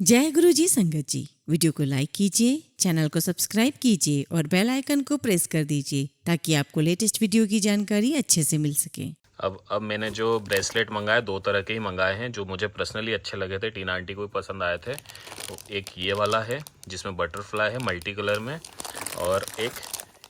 जय गुरु जी संगत जी, वीडियो को लाइक कीजिए, चैनल को सब्सक्राइब कीजिए और बेल आइकन को प्रेस कर दीजिए ताकि आपको लेटेस्ट वीडियो की जानकारी अच्छे से मिल सके। अब मैंने जो ब्रेसलेट मंगाए दो तरह के ही मंगाए हैं जो मुझे पर्सनली अच्छे लगे थे, टीना आंटी को भी पसंद आए थे। तो एक ये वाला है जिसमें बटरफ्लाई है मल्टी कलर में, और एक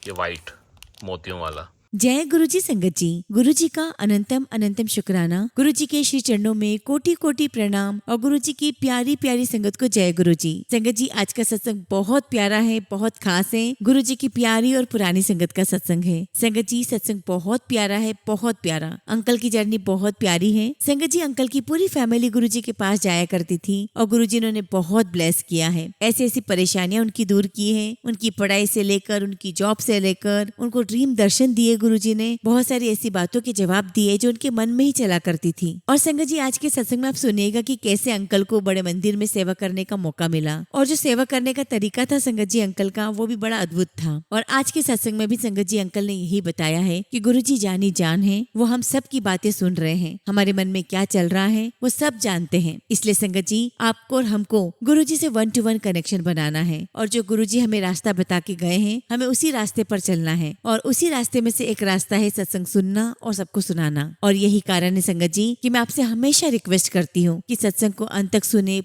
ये वाइट मोतियों वाला। जय गुरु जी संगत जी, गुरु जी का अनंतम अनंतम शुक्राना। गुरु जी के श्री चरणों में कोटि कोटि प्रणाम और गुरु जी की प्यारी प्यारी संगत को जय गुरु जी। संगत जी, आज का सत्संग बहुत प्यारा है, बहुत खास है। गुरु जी की प्यारी और पुरानी संगत का सत्संग है। संगत जी, सत्संग बहुत प्यारा है, बहुत प्यारा। अंकल की जर्नी बहुत प्यारी है। संगत जी, अंकल की पूरी फैमिली गुरु जी के पास जाया करती थी और गुरु जी ने उन्हें बहुत ब्लेस किया है। ऐसी ऐसी परेशानियां उनकी दूर की है, उनकी पढ़ाई से लेकर उनकी जॉब से लेकर उनको ड्रीम दर्शन दिए। गुरुजी ने बहुत सारी ऐसी बातों के जवाब दिए जो उनके मन में ही चला करती थी। और संगत जी, आज के सत्संग में आप सुनिएगा कि कैसे अंकल को बड़े मंदिर में सेवा करने का मौका मिला और जो सेवा करने का तरीका था संगत जी अंकल का, वो भी बड़ा अद्भुत था। और आज के सत्संग में भी संगत जी अंकल ने यही बताया है कि गुरुजी जानी जान है, वो हम सब की बातें सुन रहे हैं, हमारे मन में क्या चल रहा है वो सब जानते हैं। इसलिए संगत जी, आपको और हमको गुरुजी से 1 to 1 कनेक्शन बनाना है और जो गुरुजी हमें रास्ता बता के गए हैं, हमें उसी रास्ते पर चलना है। और उसी रास्ते में से एक रास्ता है सत्संग सुनना और सबको सुनाना। और यही कारण है संगत जी कि मैं आपसे हमेशा रिक्वेस्ट करती हूँ कि सत्संग को अंत तक सुने,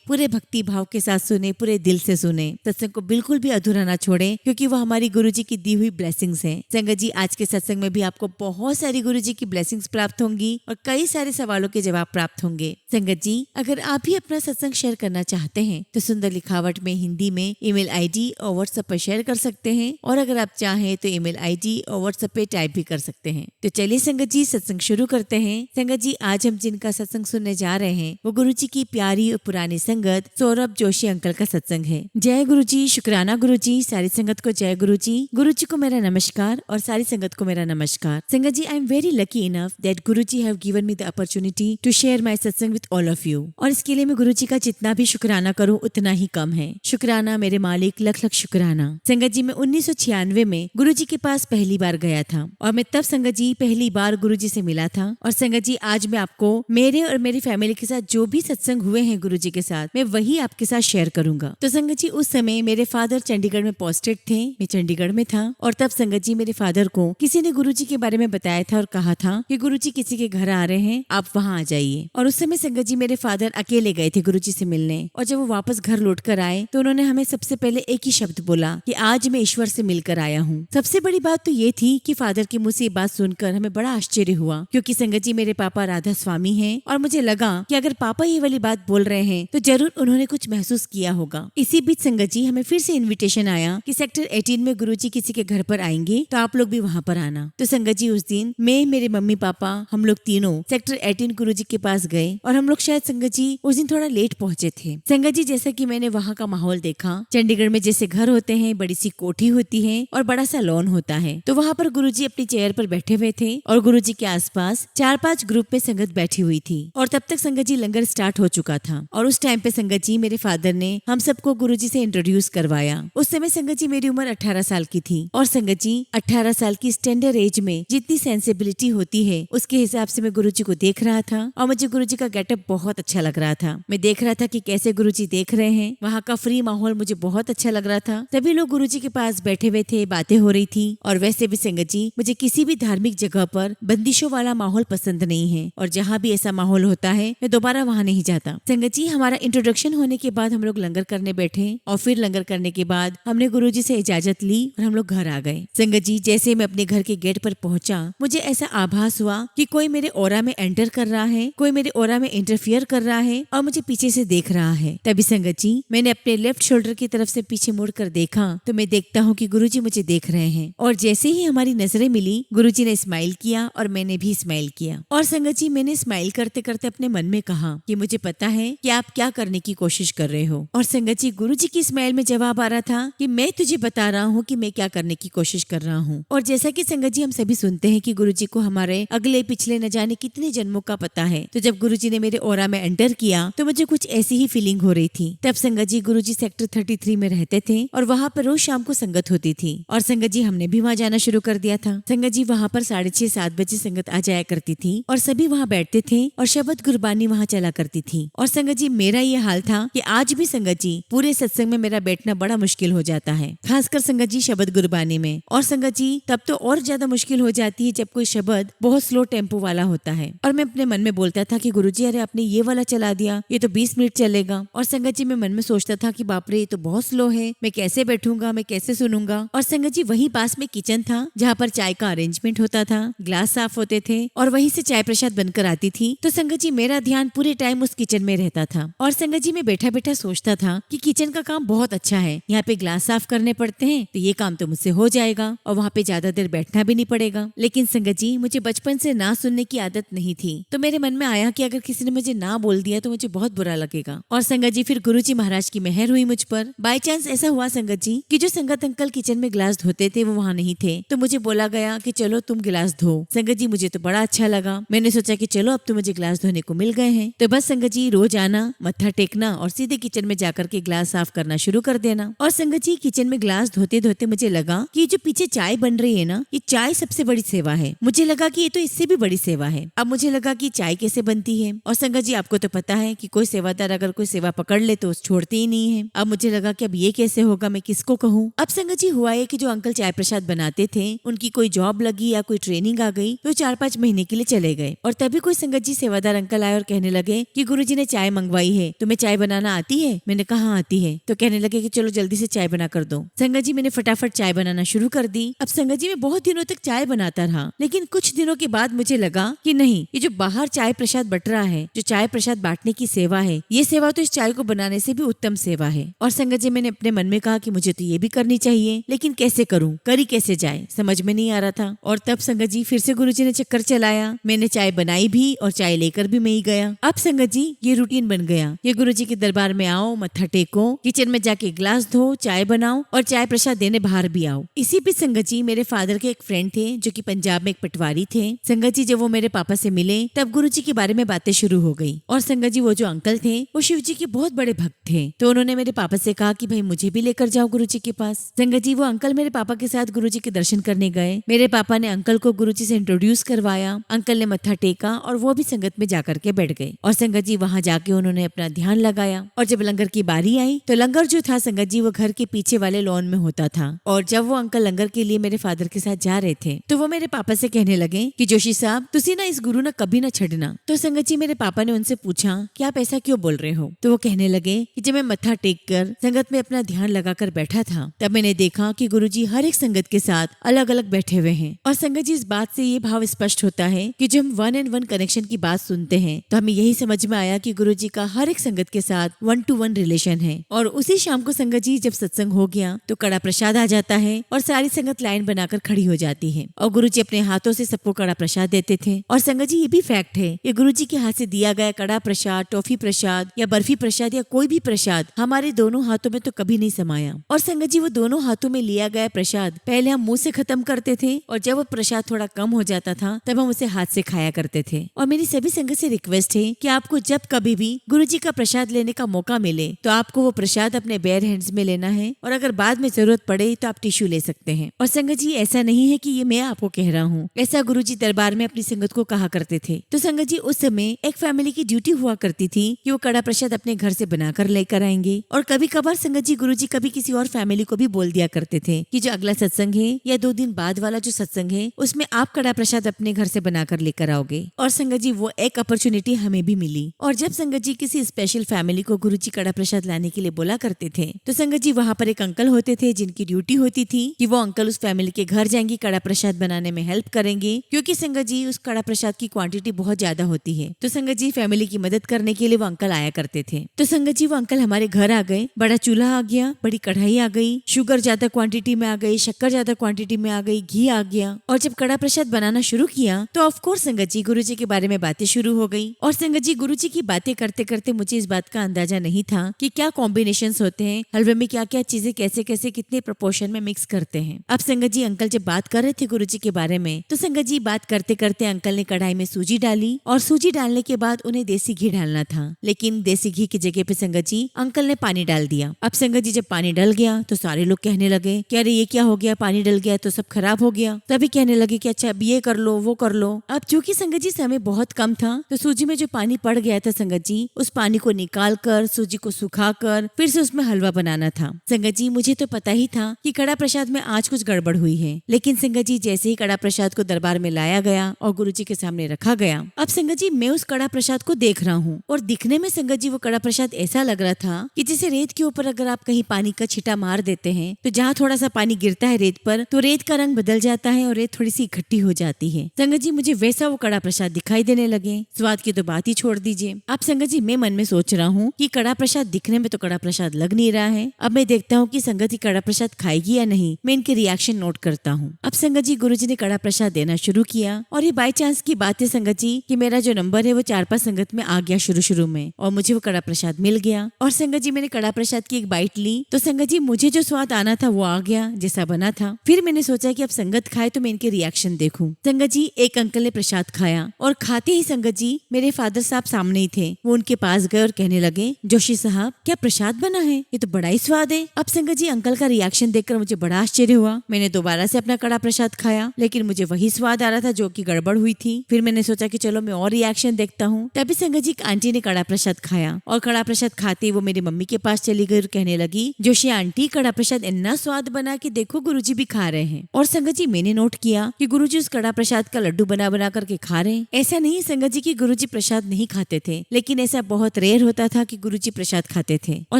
पूरे भक्ति भाव के साथ सुने, पूरे दिल से सुने। सत्संग को बिल्कुल भी अधूरा ना छोड़े क्योंकि वो हमारी गुरुजी की दी हुई ब्लेसिंग्स हैं। संगत जी, आज के सत्संग में भी आपको बहुत सारी गुरुजी की ब्लेसिंग्स प्राप्त होंगी और कई सारे सवालों के जवाब प्राप्त होंगे। संगत जी, अगर आप भी अपना सत्संग शेयर करना चाहते हैं तो सुंदर लिखावट में हिंदी में ईमेल आईडी और व्हाट्सएप पर शेयर कर सकते हैं, और अगर आप चाहें तो ईमेल आईडी और व्हाट्सएप पे टाइप भी कर सकते हैं। तो चलिए संगत जी, सत्संग शुरू करते हैं। संगत जी, आज हम जिनका सत्संग सुनने जा रहे हैं वो गुरु जी की प्यारी और पुरानी संगत सौरभ जोशी अंकल का सत्संग है। जय गुरु जी, शुक्राना गुरु जी। सारी संगत को जय गुरु जी। गुरु जी को मेरा नमस्कार और सारी संगत को मेरा नमस्कार। Sangat ji, I am very lucky enough that Guru ji have given me the opportunity to share my satsang with all of you. और इसके लिए मैं गुरु जी का जितना भी शुक्राना करूँ उतना ही कम है। शुक्राना मेरे मालिक, लख लख शुक्राना। संगत जी, मैं 1996 में गुरु जी के पास पहली बार गया था और मैं तब संगत जी पहली बार गुरुजी से मिला था। और संगत जी, आज मैं आपको मेरे और मेरी फैमिली के साथ जो भी सत्संग हुए हैं गुरुजी के साथ, मैं वही आपके साथ शेयर करूंगा। तो संगत जी, उस समय मेरे फादर चंडीगढ़ में पोस्टेड थे, मैं चंडीगढ़ में था। और तब संगत जी, मेरे फादर को किसी ने गुरुजी के बारे में बताया था और कहा था कि गुरुजी किसी के घर आ रहे हैं, आप वहाँ आ जाइए। और उस समय संगत जी मेरे फादर अकेले गए थे गुरुजी से मिलने, और जब वो वापस घर लौट कर आए तो उन्होंने हमें सबसे पहले एक ही शब्द बोला कि आज मैं ईश्वर से मिलकर आया हूँ। सबसे बड़ी बात तो ये थी कि फादर के मुंह से ये बात सुनकर हमें बड़ा आश्चर्य हुआ, क्योंकि संगत जी मेरे पापा राधा स्वामी हैं और मुझे लगा कि अगर पापा ये वाली बात बोल रहे हैं तो जरूर उन्होंने कुछ महसूस किया होगा। इसी बीच संगत जी हमें फिर से इनविटेशन आया कि सेक्टर 18 में गुरुजी किसी के घर पर आएंगे तो आप लोग भी वहाँ पर आना। तो संगत जी, उस दिन मैं, मेरे मम्मी पापा, हम लोग तीनों सेक्टर 18 गुरुजी के पास गए। और हम लोग शायद संगत जी उस दिन थोड़ा लेट पहुंचे थे। संगत जी, जैसा कि मैंने वहाँ का माहौल देखा, चंडीगढ़ में जैसे घर होते हैं, बड़ी सी कोठी होती है और बड़ा सा लॉन होता है, तो वहाँ पर गुरुजी अपनी चेयर पर बैठे हुए थे और गुरुजी के आसपास 4-5 ग्रुप में संगत बैठी हुई थी। और तब तक संगत जी लंगर स्टार्ट हो चुका था। और उस टाइम पे संगत जी मेरे फादर ने हम सबको गुरुजी से इंट्रोड्यूस करवाया। उस समय संगत जी मेरी उम्र 18 साल की थी। और संगत जी 18 साल की स्टैंडर्ड एज में जितनी सेंसिबिलिटी होती है उसके हिसाब से मैं गुरुजी को देख रहा था और मुझे गुरुजी का गेटअप बहुत अच्छा लग रहा था। मैं देख रहा था कि कैसे गुरुजी देख रहे हैं, वहाँ का फ्री माहौल मुझे बहुत अच्छा लग रहा था। सभी लोग गुरुजी के पास बैठे हुए थे, बातें हो रही थी। और वैसे भी संगत जी, मुझे किसी भी धार्मिक जगह पर बंदिशों वाला माहौल पसंद नहीं है, और जहाँ भी ऐसा माहौल होता है मैं दोबारा वहाँ नहीं जाता। संगत जी, हमारा इंट्रोडक्शन होने के बाद हम लोग लंगर करने बैठे और फिर लंगर करने के बाद हमने गुरुजी से इजाजत ली और हम लोग घर आ गए। संगत जी, जैसे मैं अपने घर के गेट पर पहुंचा, मुझे ऐसा आभास हुआ कि कोई मेरे ऑरा में एंटर कर रहा है, कोई मेरे ऑरा में इंटरफियर कर रहा है और मुझे पीछे से देख रहा है। तभी संगत जी मैंने अपने लेफ्ट शोल्डर की तरफ से पीछे मुड़ कर देखा तो मैं देखता हूँ कि गुरुजी मुझे देख रहे हैं। और जैसे ही हमारी नजरें मिली, गुरुजी ने स्माइल किया और मैंने भी स्माइल किया। और संगत जी, मैंने स्माइल करते करते अपने मन में कहा कि मुझे पता है कि आप क्या करने की कोशिश कर रहे हो। और संगत जी, गुरुजी की स्माइल में जवाब आ रहा था कि मैं तुझे बता रहा हूँ कि मैं क्या करने की कोशिश कर रहा हूँ। और जैसा कि संगत जी हम सभी सुनते हैं कि गुरुजी को हमारे अगले पिछले न जाने कितने जन्मों का पता है, तो जब गुरुजी ने मेरे ऑरा में एंटर किया तो मुझे कुछ ऐसी ही फीलिंग हो रही थी। तब संगत जी गुरुजी सेक्टर 33 में रहते थे और वहाँ पर रोज शाम को संगत होती थी। और संगत जी हमने भी वहाँ जाना शुरू कर दिया था। संगत जी वहाँ पर 6:30-7 बजे संगत आ जाया करती थी और सभी वहाँ बैठते थे और शब्द गुरबानी वहाँ चला करती थी। और संगत जी मेरा ये हाल था कि आज भी संगत जी पूरे सत्संग में मेरा बैठना बड़ा मुश्किल हो जाता है, खासकर संगत जी शब्द गुरबानी में। और संगत जी तब तो और ज्यादा मुश्किल हो जाती है जब कोई शब्द बहुत स्लो टेम्पो वाला होता है। और मैं अपने मन में बोलता था कि गुरुजी अरे आपने ये वाला चला दिया, ये तो 20 मिनट चलेगा। और संगत जी मैं मन में सोचता था कि बाप रे ये तो बहुत स्लो है, मैं कैसे बैठूंगा, मैं कैसे सुनूंगा। और संगत जी वही पास में किचन था जहाँ पर चाय का अरेंजमेंट होता था, ग्लास साफ होते थे और वहीं से चाय प्रसाद बनकर आती थी। तो संगत जी मेरा ध्यान पूरे टाइम उस किचन में रहता था। और संगत जी मैं बैठा बैठा सोचता था कि किचन का काम बहुत अच्छा है, यहाँ पे ग्लास साफ करने पड़ते हैं तो ये काम तो मुझसे हो जाएगा और वहाँ पे ज्यादा देर बैठना भी नहीं पड़ेगा। लेकिन संगत जी मुझे बचपन से ना सुनने की आदत नहीं थी, तो मेरे मन में आया कि अगर किसी ने मुझे ना बोल दिया तो मुझे बहुत बुरा लगेगा। और संगत जी फिर गुरुजी महाराज की मेहर हुई मुझ पर। बाय चांस ऐसा हुआ संगत जी कि जो संगत अंकल किचन में ग्लास धोते थे वो वहाँ नहीं थे, तो मुझे बोला गया कि चलो तुम गिलास धो। संगत जी मुझे तो बड़ा अच्छा लगा, मैंने सोचा कि चलो अब तो मुझे गिलास धोने को मिल गए हैं, तो बस संगत जी रोज आना, मत्था टेकना और सीधे किचन में जाकर के ग्लास साफ करना शुरू कर देना। और संगत जी किचन में ग्लास धोते धोते मुझे लगा कि जो पीछे चाय बन रही है ना, ये चाय सबसे बड़ी सेवा है। मुझे लगा कि ये तो इससे भी बड़ी सेवा है। अब मुझे लगा कि चाय कैसे बनती है। और संगत जी आपको तो पता है कि कोई सेवादार अगर कोई सेवा पकड़ ले तो छोड़ते ही नहीं है। अब मुझे लगा कि अब ये कैसे होगा, मैं किसको कहूँ। अब संगत जी हुआ है कि जो अंकल चाय प्रसाद बनाते थे उनकी कोई जॉब लगी या कोई ट्रेनिंग आ गई तो 4-5 महीने के लिए चले गए। और तभी कोई संगत जी सेवादार अंकल आए और कहने लगे कि गुरुजी ने चाय मंगवाई है, तुम्हें चाय बनाना आती है? मैंने कहा हाँ आती है। तो कहने लगे कि चलो जल्दी से चाय बना कर दो। संगत जी मैंने फटाफट चाय बनाना शुरू कर दी। अब संगत जी मैं बहुत दिनों तक चाय बनाता रहा, लेकिन कुछ दिनों के बाद मुझे लगा कि नहीं, ये जो बाहर चाय प्रसाद बट रहा है, जो चाय प्रसाद बांटने की सेवा है, ये सेवा तो इस चाय को बनाने से भी उत्तम सेवा है। और संगत जी मैंने अपने मन में कहा कि मुझे तो ये भी करनी चाहिए, लेकिन कैसे करूं, करी कैसे जाए, समझ में नहीं आ रहा था। और तब संगत जी फिर से गुरुजी ने चक्कर चलाया, मैंने चाय बनाई भी और चाय लेकर भी मैं ही गया। अब संगत जी ये रूटीन बन गया, ये गुरुजी के दरबार में आओ, मत्था टेको, किचन में जाके ग्लास धो, चाय बनाओ और चाय प्रसाद देने बाहर भी आओ। इसी बीच संगत जी मेरे फादर के एक फ्रेंड थे जो कि पंजाब में एक पटवारी थे। संगत जी जब वो मेरे पापा से मिले तब गुरुजी के बारे में बातें शुरू हो गई। और संगत जी वो जो अंकल थे वो शिव जी के बहुत बड़े भक्त थे, तो उन्होंने मेरे पापा से कहा कि भाई मुझे भी लेकर जाओ गुरुजी के पास। संगत जी वो अंकल मेरे पापा के साथ गुरुजी के दर्शन करने गए। मेरे पापा ने अंकल को गुरुजी से इंट्रोड्यूस करवाया, अंकल ने मत्था टेका और वो भी संगत में जाकर के बैठ गए। और संगत जी वहाँ जाके उन्होंने अपना ध्यान लगाया। और जब लंगर की बारी आई तो लंगर जो था संगत जी वो घर के पीछे वाले लॉन में होता था। और जब वो अंकल लंगर के लिए मेरे फादर के साथ जा रहे थे तो वो मेरे पापा से कहने लगे कि जोशी साहब तुसी ना इस गुरु ना कभी ना छड़ना। तो संगत जी मेरे पापा ने उनसे पूछा कि आप ऐसा क्यों बोल रहे हो? तो वो कहने लगे कि जब मैं मत्था टेक कर संगत में अपना ध्यान लगाकर बैठा था तब मैंने देखा कि गुरुजी हर एक संगत के साथ अलग अलग बैठे हुए हैं। और संगत जी इस बात से ये भाव स्पष्ट होता है कि जब हम 1-on-1 कनेक्शन की बात सुनते हैं तो हमें यही समझ में आया कि गुरुजी का हर एक संगत के साथ 1-to-1 रिलेशन है। और उसी शाम को संगत जी जब सत्संग हो गया तो कड़ा प्रसाद आ जाता है और सारी संगत लाइन बनाकर खड़ी हो जाती है और गुरुजी अपने हाथों से सबको कड़ा प्रसाद देते थे। और संगत जी ये भी फैक्ट है कि गुरुजी के हाथ से दिया गया कड़ा प्रसाद, टॉफी प्रसाद या बर्फी प्रसाद या कोई भी प्रसाद हमारे दोनों हाथों में तो कभी नहीं समाया। और संगत जी वो दोनों हाथों में लिया गया प्रसाद पहले हम मुंह से खत्म करते थे और जब वो प्रसाद थोड़ा कम हो जाता था तब हम उसे हाथ से खाया करते थे। और मेरी सभी संगत से रिक्वेस्ट है कि आपको जब कभी भी गुरुजी का प्रसाद लेने का मौका मिले तो आपको वो प्रसाद अपने बेयर हैंड्स में लेना है और अगर बाद में जरूरत पड़े तो आप टिश्यू ले सकते हैं। और संगत जी ऐसा नहीं है कि ये मैं आपको कह रहा हूँ, ऐसा गुरुजी दरबार में अपनी संगत को कहा करते थे। तो संगत जी उस समय एक फैमिली की ड्यूटी हुआ करती थी कि वो कड़ा प्रसाद अपने घर से बनाकर लेकर आएंगे। और कभी कभार संगत जी गुरुजी कभी किसी और फैमिली को भी बोल दिया करते थे कि जो अगला सत्संग है या 2 दिन बाद वाला जो सत्संग है उसमें आप कड़ा प्रसाद अपने घर से बनाकर लेकर आओगे। और संगत जी वो एक अपॉर्चुनिटी हमें भी मिली। और जब संगत जी किसी स्पेशल फैमिली को गुरुजी कड़ा प्रसाद लाने के लिए बोला करते थे तो संगत जी वहाँ पर एक अंकल होते थे जिनकी ड्यूटी होती थी कि वो अंकल उस फैमिली के घर जाएंगे, कड़ा प्रसाद बनाने में हेल्प करेंगे, क्योंकि संगत जी उस कड़ा प्रसाद की क्वांटिटी बहुत ज्यादा होती है। तो संगत जी फैमिली की मदद करने के लिए वो अंकल आया करते थे। तो संगत जी वो अंकल हमारे घर आ गए, बड़ा चूल्हा आ गया, बड़ी कढ़ाई आ गई, शुगर ज्यादा क्वांटिटी में आ गई, शक्कर ज्यादा क्वांटिटी में आ गई, घी आ गया। और जब कड़ा प्रसाद बनाना शुरू किया तो ऑफकोर्स संगत जी गुरुजी के बारे में बातें शुरू हो गई। और संगत जी गुरुजी की बातें करते करते मुझे इस बात का अंदाजा नहीं था कि क्या कॉम्बिनेशंस होते हैं, हलवे में क्या क्या चीजें कैसे कैसे कितने प्रोपोर्शन में मिक्स करते हैं। अब संगत जी अंकल जब बात कर रहे थे गुरुजी के बारे में तो संगत जी बात करते करते अंकल ने कढ़ाई में सूजी डाली और सूजी डालने के बाद उन्हें देसी घी डालना था, लेकिन देसी घी की जगह पे संगत जी अंकल ने पानी डाल दिया। अब संगत जी जब पानी डल गया तो सारे लोग कहने लगे कि अरे ये क्या हो गया, पानी डल गया तो सब खराब हो गया। तभी कहने लगे कि अच्छा अब ये कर लो वो कर लो। अब चूंकि संगत जी समय बहुत कम था तो सूजी में जो पानी पड़ गया था संगत जी, उस पानी को निकाल कर सूजी को सुखा कर फिर से उसमें हलवा बनाना था। संगत जी मुझे तो पता ही था कि कड़ा प्रसाद में आज कुछ गड़बड़ हुई है, लेकिन संगत जी जैसे ही कड़ा प्रसाद को दरबार में लाया गया और गुरुजी के सामने रखा गया, अब संगत जी मैं उस कड़ा प्रसाद को देख रहा हूँ और दिखने में संगत जी वो कड़ा प्रसाद ऐसा लग रहा था कि जैसे रेत के ऊपर अगर आप कहीं पानी का छिटा मार देते हैं तो जहाँ थोड़ा सा पानी गिरता है रेत पर तो रेत का रंग बदल जाता है और रेत थोड़ी सी इकट्ठी हो जाती है। संगत जी मुझे वैसा वो कड़ा प्रसाद दिखाई देने लगे। स्वाद की तो बात ही छोड़ दीजिए। अब संगत जी मैं मन में सोच रहा हूँ कि कड़ा प्रसाद दिखने में तो कड़ा प्रसाद लग नहीं रहा है। अब मैं देखता हूँ कि संगत जी कड़ा प्रसाद खाएगी या नहीं, मैं इनके रिएक्शन नोट करता हूँ। अब संगत जी गुरुजी ने कड़ा प्रसाद देना शुरू किया और ये बाई चांस की बात है संगत जी कि मेरा जो नंबर है वो 4-5 संगत में आ गया शुरू में और मुझे वो कड़ा प्रसाद मिल गया। और संगत जी मैंने कड़ा प्रसाद की एक बाइट ली तो संगत जी मुझे जो स्वाद आना था वो आ गया जैसा बना था। फिर मैंने सोचा कि अब संगत खाए तो मैं इनके रिएक्शन देखूं। संगत जी एक अंकल ने प्रसाद खाया और खाते ही संगत जी मेरे फादर साहब सामने ही थे। वो उनके पास गए और कहने लगे जोशी साहब क्या प्रसाद बना है, ये तो बड़ा ही स्वाद है। अब संगत जी अंकल का रिएक्शन देखकर मुझे बड़ा आश्चर्य हुआ। मैंने दोबारा से अपना कड़ा प्रसाद खाया लेकिन मुझे वही स्वाद आ रहा था जो कि गड़बड़ हुई थी। फिर मैंने सोचा कि चलो मैं और रिएक्शन देखता हूँ। तभी संगत जी आंटी ने कड़ा प्रसाद खाया और कड़ा प्रसाद खाते ही वो मेरी मम्मी के पास चली गई और कहने लगी जोशी आंटी कड़ा प्रसाद इतना स्वाद बना कि देखो गुरुजी भी खा रहे हैं। और संगत जी मैंने नोट किया कि गुरुजी उस कड़ा प्रसाद का लड्डू बना बना करके खा रहे हैं। ऐसा नहीं संगत जी की गुरुजी प्रसाद नहीं खाते थे, लेकिन ऐसा बहुत रेयर होता था कि गुरुजी प्रसाद खाते थे। और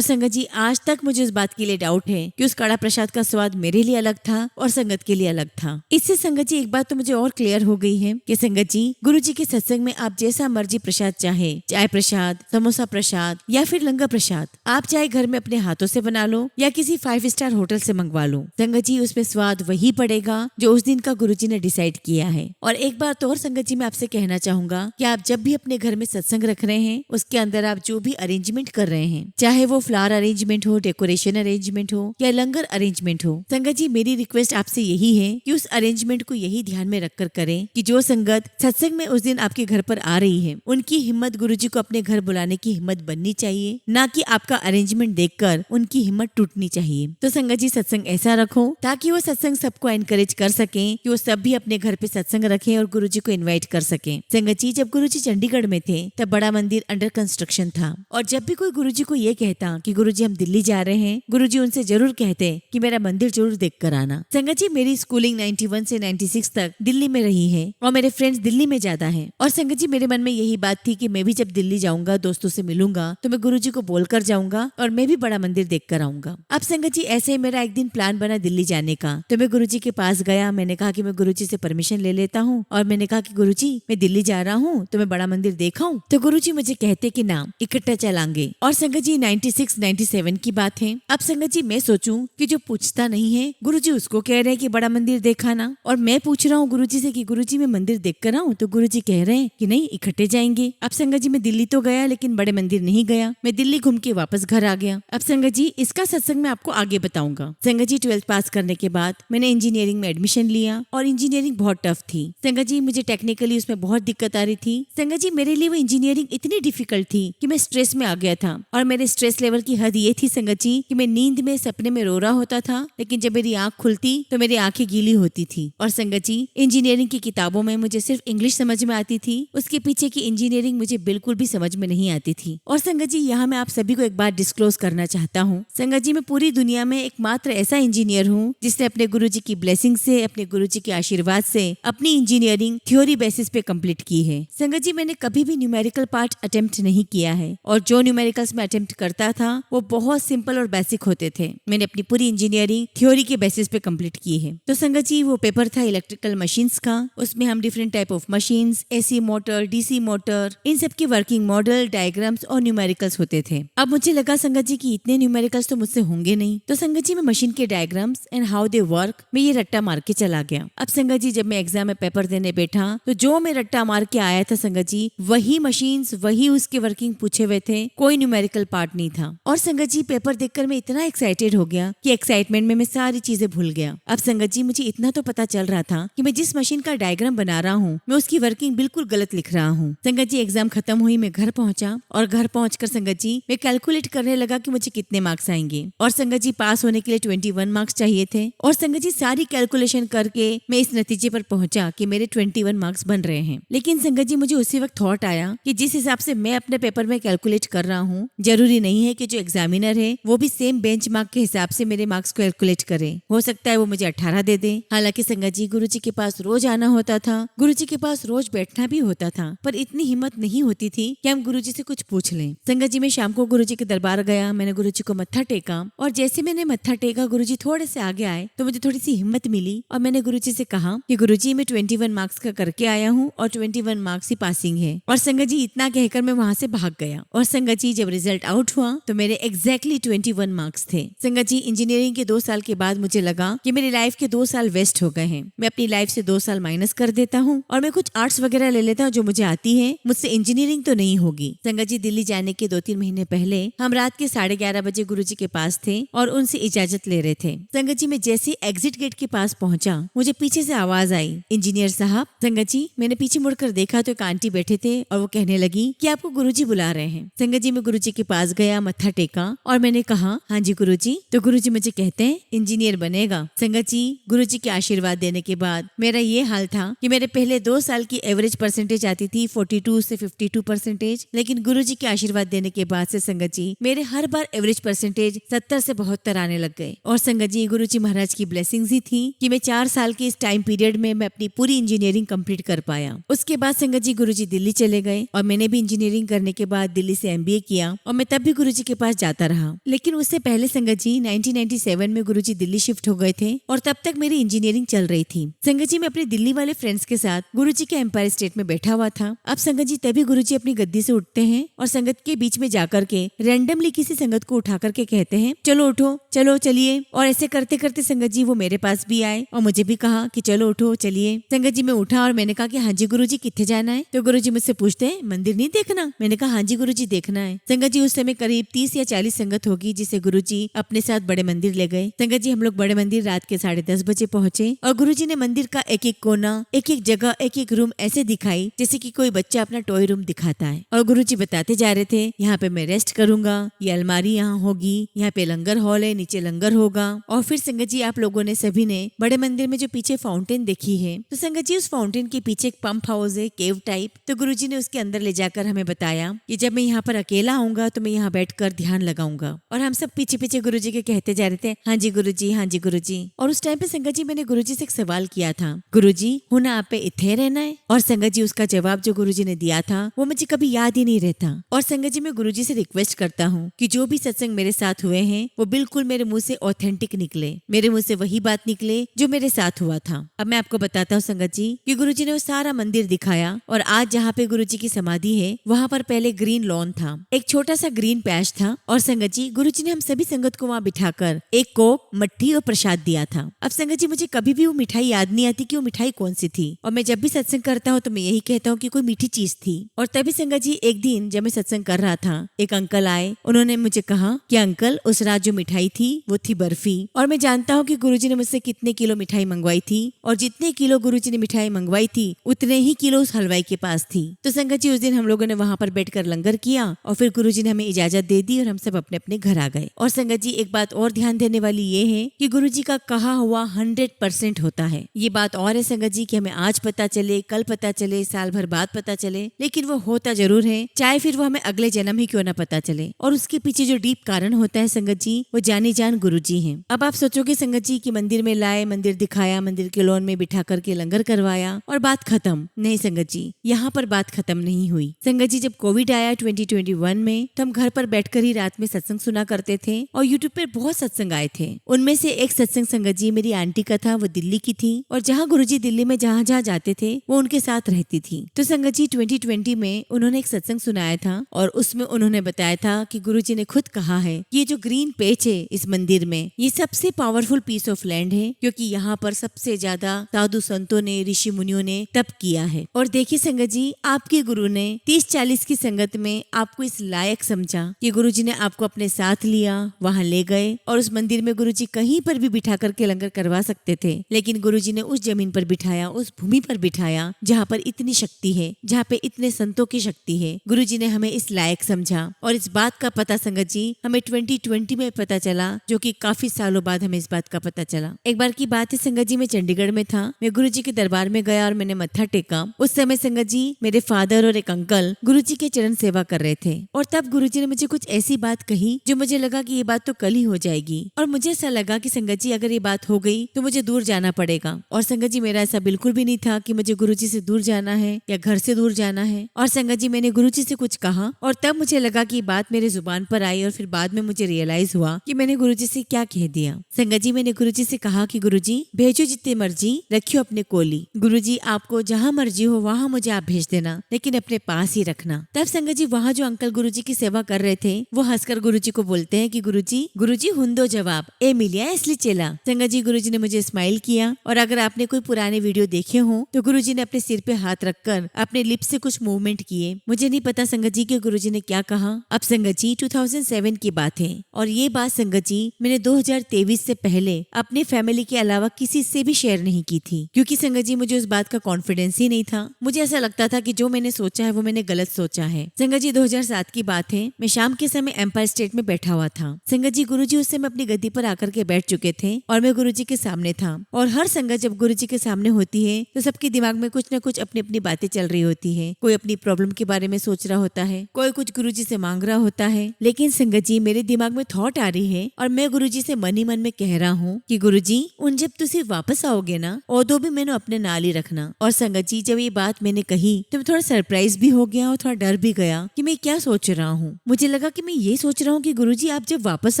संगत जी आज तक मुझे इस बात के लिए डाउट है कि उस कड़ा प्रसाद का स्वाद मेरे लिए अलग था और संगत के लिए अलग था। इससे संगत जी एक बात तो मुझे और क्लियर हो गई है कि संगत जी गुरुजी के सत्संग में आप जैसा मर्जी प्रसाद चाहे, चाय प्रसाद, समोसा प्रसाद या फिर लंगर प्रसाद, आप चाहे घर में अपने हाथों से बना लो या किसी 5 स्टार होटल से मंगवा लो, संगत जी उसमें स्वाद वही पड़ेगा जो उस दिन का गुरुजी ने डिसाइड किया है। और एक बार तो और संगत जी मैं आपसे कहना चाहूंगा कि आप जब भी अपने घर में सत्संग रख रहे हैं उसके अंदर आप जो भी अरेंजमेंट कर रहे हैं, चाहे वो फ्लावर अरेंजमेंट हो, डेकोरेशन अरेंजमेंट हो या लंगर अरेंजमेंट हो, संगत जी मेरी रिक्वेस्ट आपसे यही है कि उस अरेंजमेंट को यही ध्यान में रखकर करें कि जो संगत सत्संग में उस दिन आपके घर पर आ रही है उनकी हिम्मत गुरुजी को अपने घर बुलाने की हिम्मत बननी चाहिए, ना कि आपका अरेंजमेंट देखकर उनकी हिम्मत टूटनी चाहिए। तो संगत जी सत्संग ऐसा रखो ताकि वो सत्संग सबको एनकरेज कर सके कि वो सब भी अपने घर पे सत्संग रखें और गुरुजी को इनवाइट कर सके। संगत जी जब गुरुजी चंडीगढ़ में थे तब बड़ा मंदिर अंडर कंस्ट्रक्शन था और जब भी कोई गुरुजी को ये कहता कि गुरुजी हम दिल्ली जा रहे हैं, गुरुजी उनसे जरूर कहते कि मेरा मंदिर जरूर देख कर आना। संगत जी मेरी स्कूलिंग 91 से 96 तक दिल्ली में रही है और मेरे फ्रेंड्स दिल्ली में ज्यादा है। और संगत जी मेरे मन में यही बात थी कि मैं भी जब दिल्ली जाऊंगा, दोस्तों से मिलूंगा तो मैं गुरुजी को बोलकर जाऊंगा और मैं भी बड़ा मंदिर देख कर आऊंगा। अब संगत जी ऐसे ही मेरा एक दिन प्लान बना दिल्ली जाने का, तो मैं गुरुजी के पास गया। मैंने कहा कि मैं गुरुजी से परमिशन ले लेता हूँ और मैंने कहा कि गुरुजी मैं दिल्ली जा रहा हूँ तो मैं बड़ा मंदिर देखाऊं। तो गुरुजी मुझे कहते कि ना इकट्ठा चलांगे। और संगत जी 96-97 की बात है। अब संगत जी मैं सोचूं कि जो पूछता नहीं है गुरुजी उसको कह रहे हैं कि बड़ा मंदिर देखाना, और मैं पूछ रहा हूँ गुरुजी से कि गुरुजी मैं मंदिर देख कर आऊँ, तो गुरुजी कह रहे हैं कि नहीं इकट्ठे जाएंगे। अब संगत जी मैं दिल्ली तो गया लेकिन बड़े मंदिर नहीं गया, मैं दिल्ली घूम के वापस घर आ गया। अब संगत जी इसका सत्संग मैं आपको आगे बताऊंगा। संगत जी 12th पास करने के बाद मैंने इंजीनियरिंग में एडमिशन लिया और इंजीनियरिंग बहुत टफ थी। संगत जी मुझे टेक्निकली उसमें बहुत दिक्कत आ रही थी। संगत जी मेरे लिए वो इंजीनियरिंग इतनी डिफिकल्ट थी कि मैं स्ट्रेस में आ गया था और मेरे स्ट्रेस लेवल की हद ये थी संगत जी कि मैं नींद में सपने में रो रहा होता था, लेकिन जब मेरी आंख खुलती तो मेरी आंखें गीली होती थी। और संगत जी इंजीनियरिंग की किताबों में मुझे सिर्फ इंग्लिश समझ में आती थी, उसके पीछे की इंजीनियरिंग मुझे बिल्कुल भी समझ में नहीं आती थी। और संगत जी यहाँ मैं आप सभी को एक बात डिस्क्लोज करना चाहता हूँ। संगत जी मैं पूरी दुनिया में एकमात्र ऐसा इंजीनियर हूँ जिसने अपने गुरुजी की ब्लेसिंग से, अपने गुरुजी के आशीर्वाद से अपनी इंजीनियरिंग थ्योरी बेसिस पे कंप्लीट की है। संगत जी मैंने कभी भी न्यूमेरिकल पार्ट अटेम्प्ट नहीं किया है और जो न्यूमेरिकल्स में अटेम्प्ट करता था वो बहुत सिंपल और बेसिक होते थे। मैंने अपनी पूरी इंजीनियरिंग थ्योरी के बेसिस पे कंप्लीट की है। तो संगत जी वो पेपर था इलेक्ट्रिकल मशीन्स का, उसमें हम different type of machines, AC motor, DC motor, इन सब की वर्किंग मॉडल, डायग्राम्स और न्यूमेरिकल्स होते थे। अब मुझे लगा संगत जी की इतने न्यूमेरिकल्स तो मुझसे होंगे नहीं, तो संगत जी मैं मशीन के diagrams and how they work में ये रट्टा मार के चला गया। अब संगत जी जब मैं एग्जाम में पेपर देने बैठा तो जो मैं रट्टा मार के आया था संगत जी वही मशीन्स, वही उसके वर्किंग पूछे हुए थे, कोई न्यूमेरिकल पार्ट नहीं था। और संगत जी पेपर देखकर मैं इतना एक्साइटेड हो गया कि एक्साइटमेंट में मैं सारी चीजें भूल गया। अब संगत जी मुझे इतना तो पता चल रहा था कि मैं जिस मशीन का डायग्राम बना रहा हूँ मैं उसकी वर्किंग बिल्कुल गलत लिख रहा हूँ। संगत जी एग्जाम खत्म हुई, मैं घर पहुंचा और घर पहुंचकर संगत जी मैं कैलकुलेट करने लगा कि मुझे कितने मार्क्स आएंगे। और संगत जी पास होने के लिए 21 मार्क्स चाहिए थे। और संगत जी जी सारी कैलकुलेशन करके मैं इस नतीजे पर पहुंचा कि मेरे 21 मार्क्स बन रहे हैं। लेकिन संगत जी मुझे उसी वक्त थॉट आया कि जिस हिसाब से मैं अपने पेपर में कैलकुलेट कर रहा हूँ, जरूरी नहीं है कि जो एग्जामिनर है वो भी सेम बेंच मार्क के हिसाब से मेरे मार्क्स को कैलकुलेट करे। हो सकता है वो मुझे 18 दे दे। हालांकि संगत जी गुरुजी के पास रोज आना होता था, गुरुजी के पास रोज बैठना भी होता था, पर इतनी हिम्मत नहीं होती थी कि हम गुरुजी से कुछ पूछ लें। संगत जी मैं शाम को गुरुजी के दरबार गया, मैंने गुरुजी को मत्था टेका और जैसे मैंने मत्था टेका गुरुजी थोड़े से आगे आए तो मुझे थोड़ी सी हिम्मत मिली और मैंने गुरुजी से कहा कि गुरुजी मैं 21 मार्क्स का करके आया हूँ और 21 मार्क्स ही पासिंग है। और संगत जी इतना कहकर मैं वहाँ से भाग गया। और संगत जी जब रिजल्ट आउट हुआ तो मेरे एग्जैक्टली 21 मार्क्स थे। संगत जी इंजीनियरिंग के 2 साल के बाद मुझे लगा कि मेरी लाइफ के 2 साल वेस्ट हो गए हैं। मैं अपनी लाइफ से 2 साल माइनस कर देता हूँ और मैं कुछ आर्ट्स वगैरह ले लेता हूँ जो मुझे आती है, मुझसे इंजीनियरिंग तो नहीं होगी। संगत जी दिल्ली जाने के 2-3 महीने पहले हम रात के 11:30 बजे गुरुजी के पास थे और उनसे इजाजत ले रहे थे। संगत जी मैं जैसे एग्जिट गेट के पास पहुंचा, मुझे पीछे से आवाज आई, इंजीनियर साहब। संगत जी मैंने पीछे मुड़कर देखा तो एक आंटी बैठे थे और वो कहने लगी कि आपको गुरुजी बुला रहे हैं। संगत जी मैं गुरुजी के पास गया, मत्था टेका और मैंने कहा हाँ जी गुरुजी। तो गुरुजी मुझे कहते हैं इंजीनियर बनेगा। संगत जी गुरुजी के आशीर्वाद देने के बाद मेरा ये हाल था कि मेरे पहले 2 साल की एवरेज परसेंटेज आती थी 42 से 52%, लेकिन गुरुजी के आशीर्वाद देने के बाद से संगत जी मेरे हर बार एवरेज परसेंटेज 70 से 72 आने लग गए। और संगत जी गुरुजी महाराज की ब्लेसिंग्स ही थी कि मैं 4 साल के इस टाइम पीरियड में मैं अपनी पूरी इंजीनियरिंग कंप्लीट कर पाया। उसके बाद संगत जी गुरुजी दिल्ली चले गए और मैंने भी इंजीनियरिंग करने के बाद दिल्ली से MBA किया और मैं तब भी गुरुजी के पास जाता रहा। लेकिन उससे पहले संगत जी 1997 में गुरुजी दिल्ली शिफ्ट हो गए थे और तब तक मेरी इंजीनियरिंग चल रही थी। संगत जी मैं अपने दिल्ली वाले फ्रेंड्स के साथ गुरुजी के एम्पायर स्टेट में बैठा हुआ था। अब संगत जी तभी गुरुजी अपनी गद्दी से उठते हैं और संगत के बीच में जाकर के रैंडमली किसी संगत को उठा करके कहते हैं चलो उठो, चलो चलिए। और ऐसे करते करते संगत जी वो मेरे पास भी आए और मुझे भी कहा कि चलो उठो चलिए। संगत जी मैं उठा और मैंने कहा कि हाँ जी गुरुजी कितने जाना है? तो गुरुजी मुझसे पूछते हैं मंदिर नहीं देखना? मैंने कहा हाँ जी गुरुजी देखना है। संगत जी उस समय करीब 30 या 40 संगत होगी जिसे गुरुजी अपने साथ बड़े मंदिर ले गए। संगत जी हम लोग बड़े मंदिर रात के 10:30 बजे पहुंचे और गुरुजी ने मंदिर का एक एक कोना, एक एक जगह, एक एक रूम ऐसे दिखाई जैसे कि कोई बच्चा अपना टॉय रूम दिखाता है। और गुरुजी बताते जा रहे थे यहाँ पे मैं रेस्ट करूंगा, ये अलमारी यहाँ होगी, यहाँ पे लंगर हॉल है, नीचे लंगर होगा। और फिर संगत जी आप लोगों ने सभी ने बड़े मंदिर में जो पीछे फाउंटेन देखी है, तो संगत जी उस फाउंटेन के पीछे एक पंप हाउस है, केव टाइप। तो गुरुजी ने उसके अंदर ले जाकर हमें बताया कि जब मैं यहाँ पर अकेला आऊंगा तो मैं यहाँ बैठकर ध्यान लगाऊंगा। और हम सब पीछे पीछे गुरुजी के कहते जा रहे थे हाँ जी गुरुजी, हाँ जी गुरुजी। और उस टाइम पे संगत जी मैंने गुरुजी से एक सवाल किया था, गुरुजी हूं ना आप पे इथे रहना है? और संगत जी उसका जवाब जो गुरुजी ने दिया था वो मुझे कभी याद ही नहीं रहता। और संगत जी मैं गुरुजी से रिक्वेस्ट करता हूँ कि जो भी सत्संग मेरे साथ हुए हैं वो बिल्कुल मेरे मुंह से ऑथेंटिक निकले, मेरे मुंह से वही बात निकले जो मेरे साथ हुआ था। अब मैं आपको बताता हूँ संगत जी कि गुरुजी ने वो सारा मंदिर दिखाया और आज जहाँ पे गुरुजी की समाधि है वहाँ पर पहले ग्रीन लॉन था, एक छोटा सा ग्रीन पैच था। और संगत जी गुरुजी ने हम सभी संगत को वहाँ बिठाकर एक कोक, मट्ठी और प्रसाद दिया था। अब संगत जी मुझे कभी भी वो मिठाई याद नहीं आती कि वो मिठाई कौन सी थी। और मैं जब भी सत्संग करता हूँ तो मैं यही कहता हूँ कि कोई मीठी चीज थी। और तभी संगत जी एक दिन जब मैं सत्संग कर रहा था, एक अंकल आए, उन्होंने मुझे कहा कि अंकल उस रात जो मिठाई थी वो थी बर्फी। और मैं जानता हूँ कि गुरुजी ने मुझसे कितने किलो मिठाई मंगवाई थी और जितने किलो गुरुजी ने मिठाई मंगवाई थी उतने ही किलो उस हलवाई के पास थी। तो संगत जी उस दिन हम लोगों ने वहाँ पर बैठकर लंगर किया और फिर गुरुजी ने हमें इजाजत दे दी और हम सब अपने अपने घर आ गए। और संगत जी एक बात और ध्यान देने वाली ये है कि गुरुजी का कहा हुआ 100% होता है। ये बात और है संगत जी कि हमें आज पता चले, कल पता चले, साल भर बाद पता चले, लेकिन वो होता जरूर है, चाहे फिर वो हमें अगले जन्म ही क्यों ना पता चले। और उसके पीछे जो डीप कारण होता है संगत जी वो जानी जान गुरुजी हैं। अब आप सोचोगे संगत जी कि मंदिर में लाए, मंदिर दिखाया, मंदिर के लॉन में बिठा करके लंगर करवाया और बात खत्म। नहीं संगत जी, यहाँ पर बात खत्म नहीं हुई। संगत जी जब कोविड आया 2021 में तो हम घर पर बैठकर ही रात में सत्संग सुना करते थे और यूट्यूब पर बहुत सत्संग आए थे। उनमें से एक सत्संग संगत जी मेरी आंटी का था, वो दिल्ली की थी और जहाँ गुरुजी दिल्ली में जहाँ जहाँ जाते थे वो उनके साथ रहती थी। तो संगत जी 2020 में उन्होंने एक सत्संग सुनाया था और उसमें उन्होंने बताया था कि गुरुजी ने खुद कहा है ये जो ग्रीन पेच है इस मंदिर में ये सबसे पावरफुल पीस ऑफ लैंड है, क्योंकि यहाँ पर सबसे ज्यादा साधु संतों ने, ऋषि मुनियों ने तप किया है। और देखिए संगत जी आपके गुरु ने 30-40 की संगत में आपको इस लायक समझा कि गुरुजी ने आपको अपने साथ लिया, वहाँ ले गए और उस मंदिर में गुरुजी कहीं पर भी बिठा करके लंगर करवा सकते थे, लेकिन गुरुजी ने उस जमीन पर बिठाया, उस भूमि पर बिठाया जहाँ पर इतनी शक्ति है, जहाँ पे इतने संतों की शक्ति है। गुरुजी ने हमें इस लायक समझा और इस बात का पता संगत जी हमें 2020 में पता चला, जो कि काफी सालों बाद हमें इस बात का पता चला। चला। एक बार की बात है संगत जी, मैं चंडीगढ़ में था। मैं गुरुजी के दरबार में गया और मैंने मत्था टेका। उस समय संगत जी मेरे फादर और एक अंकल गुरुजी के चरण सेवा कर रहे थे और तब गुरुजी ने मुझे कुछ ऐसी बात कही जो मुझे लगा कि ये बात तो कल ही हो जाएगी और मुझे ऐसा लगा कि संगत जी अगर ये बात हो गई तो मुझे दूर जाना पड़ेगा। और संगत जी मेरा ऐसा बिल्कुल भी नहीं था कि मुझे गुरुजी से दूर जाना है या घर से दूर जाना है। और संगत जी मैंने गुरुजी से कुछ कहा और तब मुझे लगा कि बात मेरे जुबान पर आई और फिर बाद में मुझे रियलाइज हुआ कि मैंने गुरुजी से क्या कह दिया। संगत जी मैंने गुरुजी से कहा कि गुरुजी भेजो जितने मर्जी, रखियो अपने कोली। गुरुजी आपको जहाँ मर्जी हो वहाँ मुझे आप भेज देना, लेकिन अपने पास ही रखना। तब संगत जी वहाँ जो अंकल गुरुजी की सेवा कर रहे थे वो हंसकर गुरुजी को बोलते हैं कि गुरुजी हुंदो जवाब ए मिलिया इसलिए चला। संगत जी गुरुजी ने मुझे स्माइल किया और अगर आपने कोई पुराने वीडियो देखे हो तो गुरुजी ने अपने सिर पे हाथ रखकर अपने लिप्स से कुछ मूवमेंट किए। मुझे नहीं पता संगत जी के गुरुजी ने क्या कहा। अब संगत जी 2007 की बात है और ये बात संगत जी मैंने 2023 से पहले अपने फैमिली के अलावा किसी से भी शेयर नहीं की थी, क्योंकि संगत जी मुझे उस बात का कॉन्फिडेंस ही नहीं था। मुझे ऐसा लगता था कि जो मैंने सोचा है वो मैंने गलत सोचा है। संगत जी 2007 की बात है, मैं शाम के समय एम्पायर स्टेट में बैठा हुआ था। संगत जी गुरुजी उस समय अपनी गद्दी पर आकर के बैठ चुके थे और मैं गुरुजी के सामने था। और हर संगत जब गुरुजी के सामने होती है तो सबके दिमाग में कुछ न कुछ अपनी अपनी बातें चल रही होती है। कोई अपनी प्रॉब्लम के बारे में सोच रहा होता है, कोई कुछ गुरुजी से मांग रहा होता है। लेकिन संगत जी मेरे दिमाग में थॉट आ रही है और मैं गुरुजी से मन ही मन में कह रहा हूँ कि गुरुजी उन जब तुसी वापस आओगे ना और दो भी मैंने अपने नाल ही रखना। और संगत जी जब ये बात मैंने कही तो मैं थोड़ा सरप्राइज भी हो गया और थोड़ा डर भी गया कि मैं क्या सोच रहा हूँ। मुझे लगा कि मैं ये सोच रहा हूँ कि गुरुजी आप जब वापस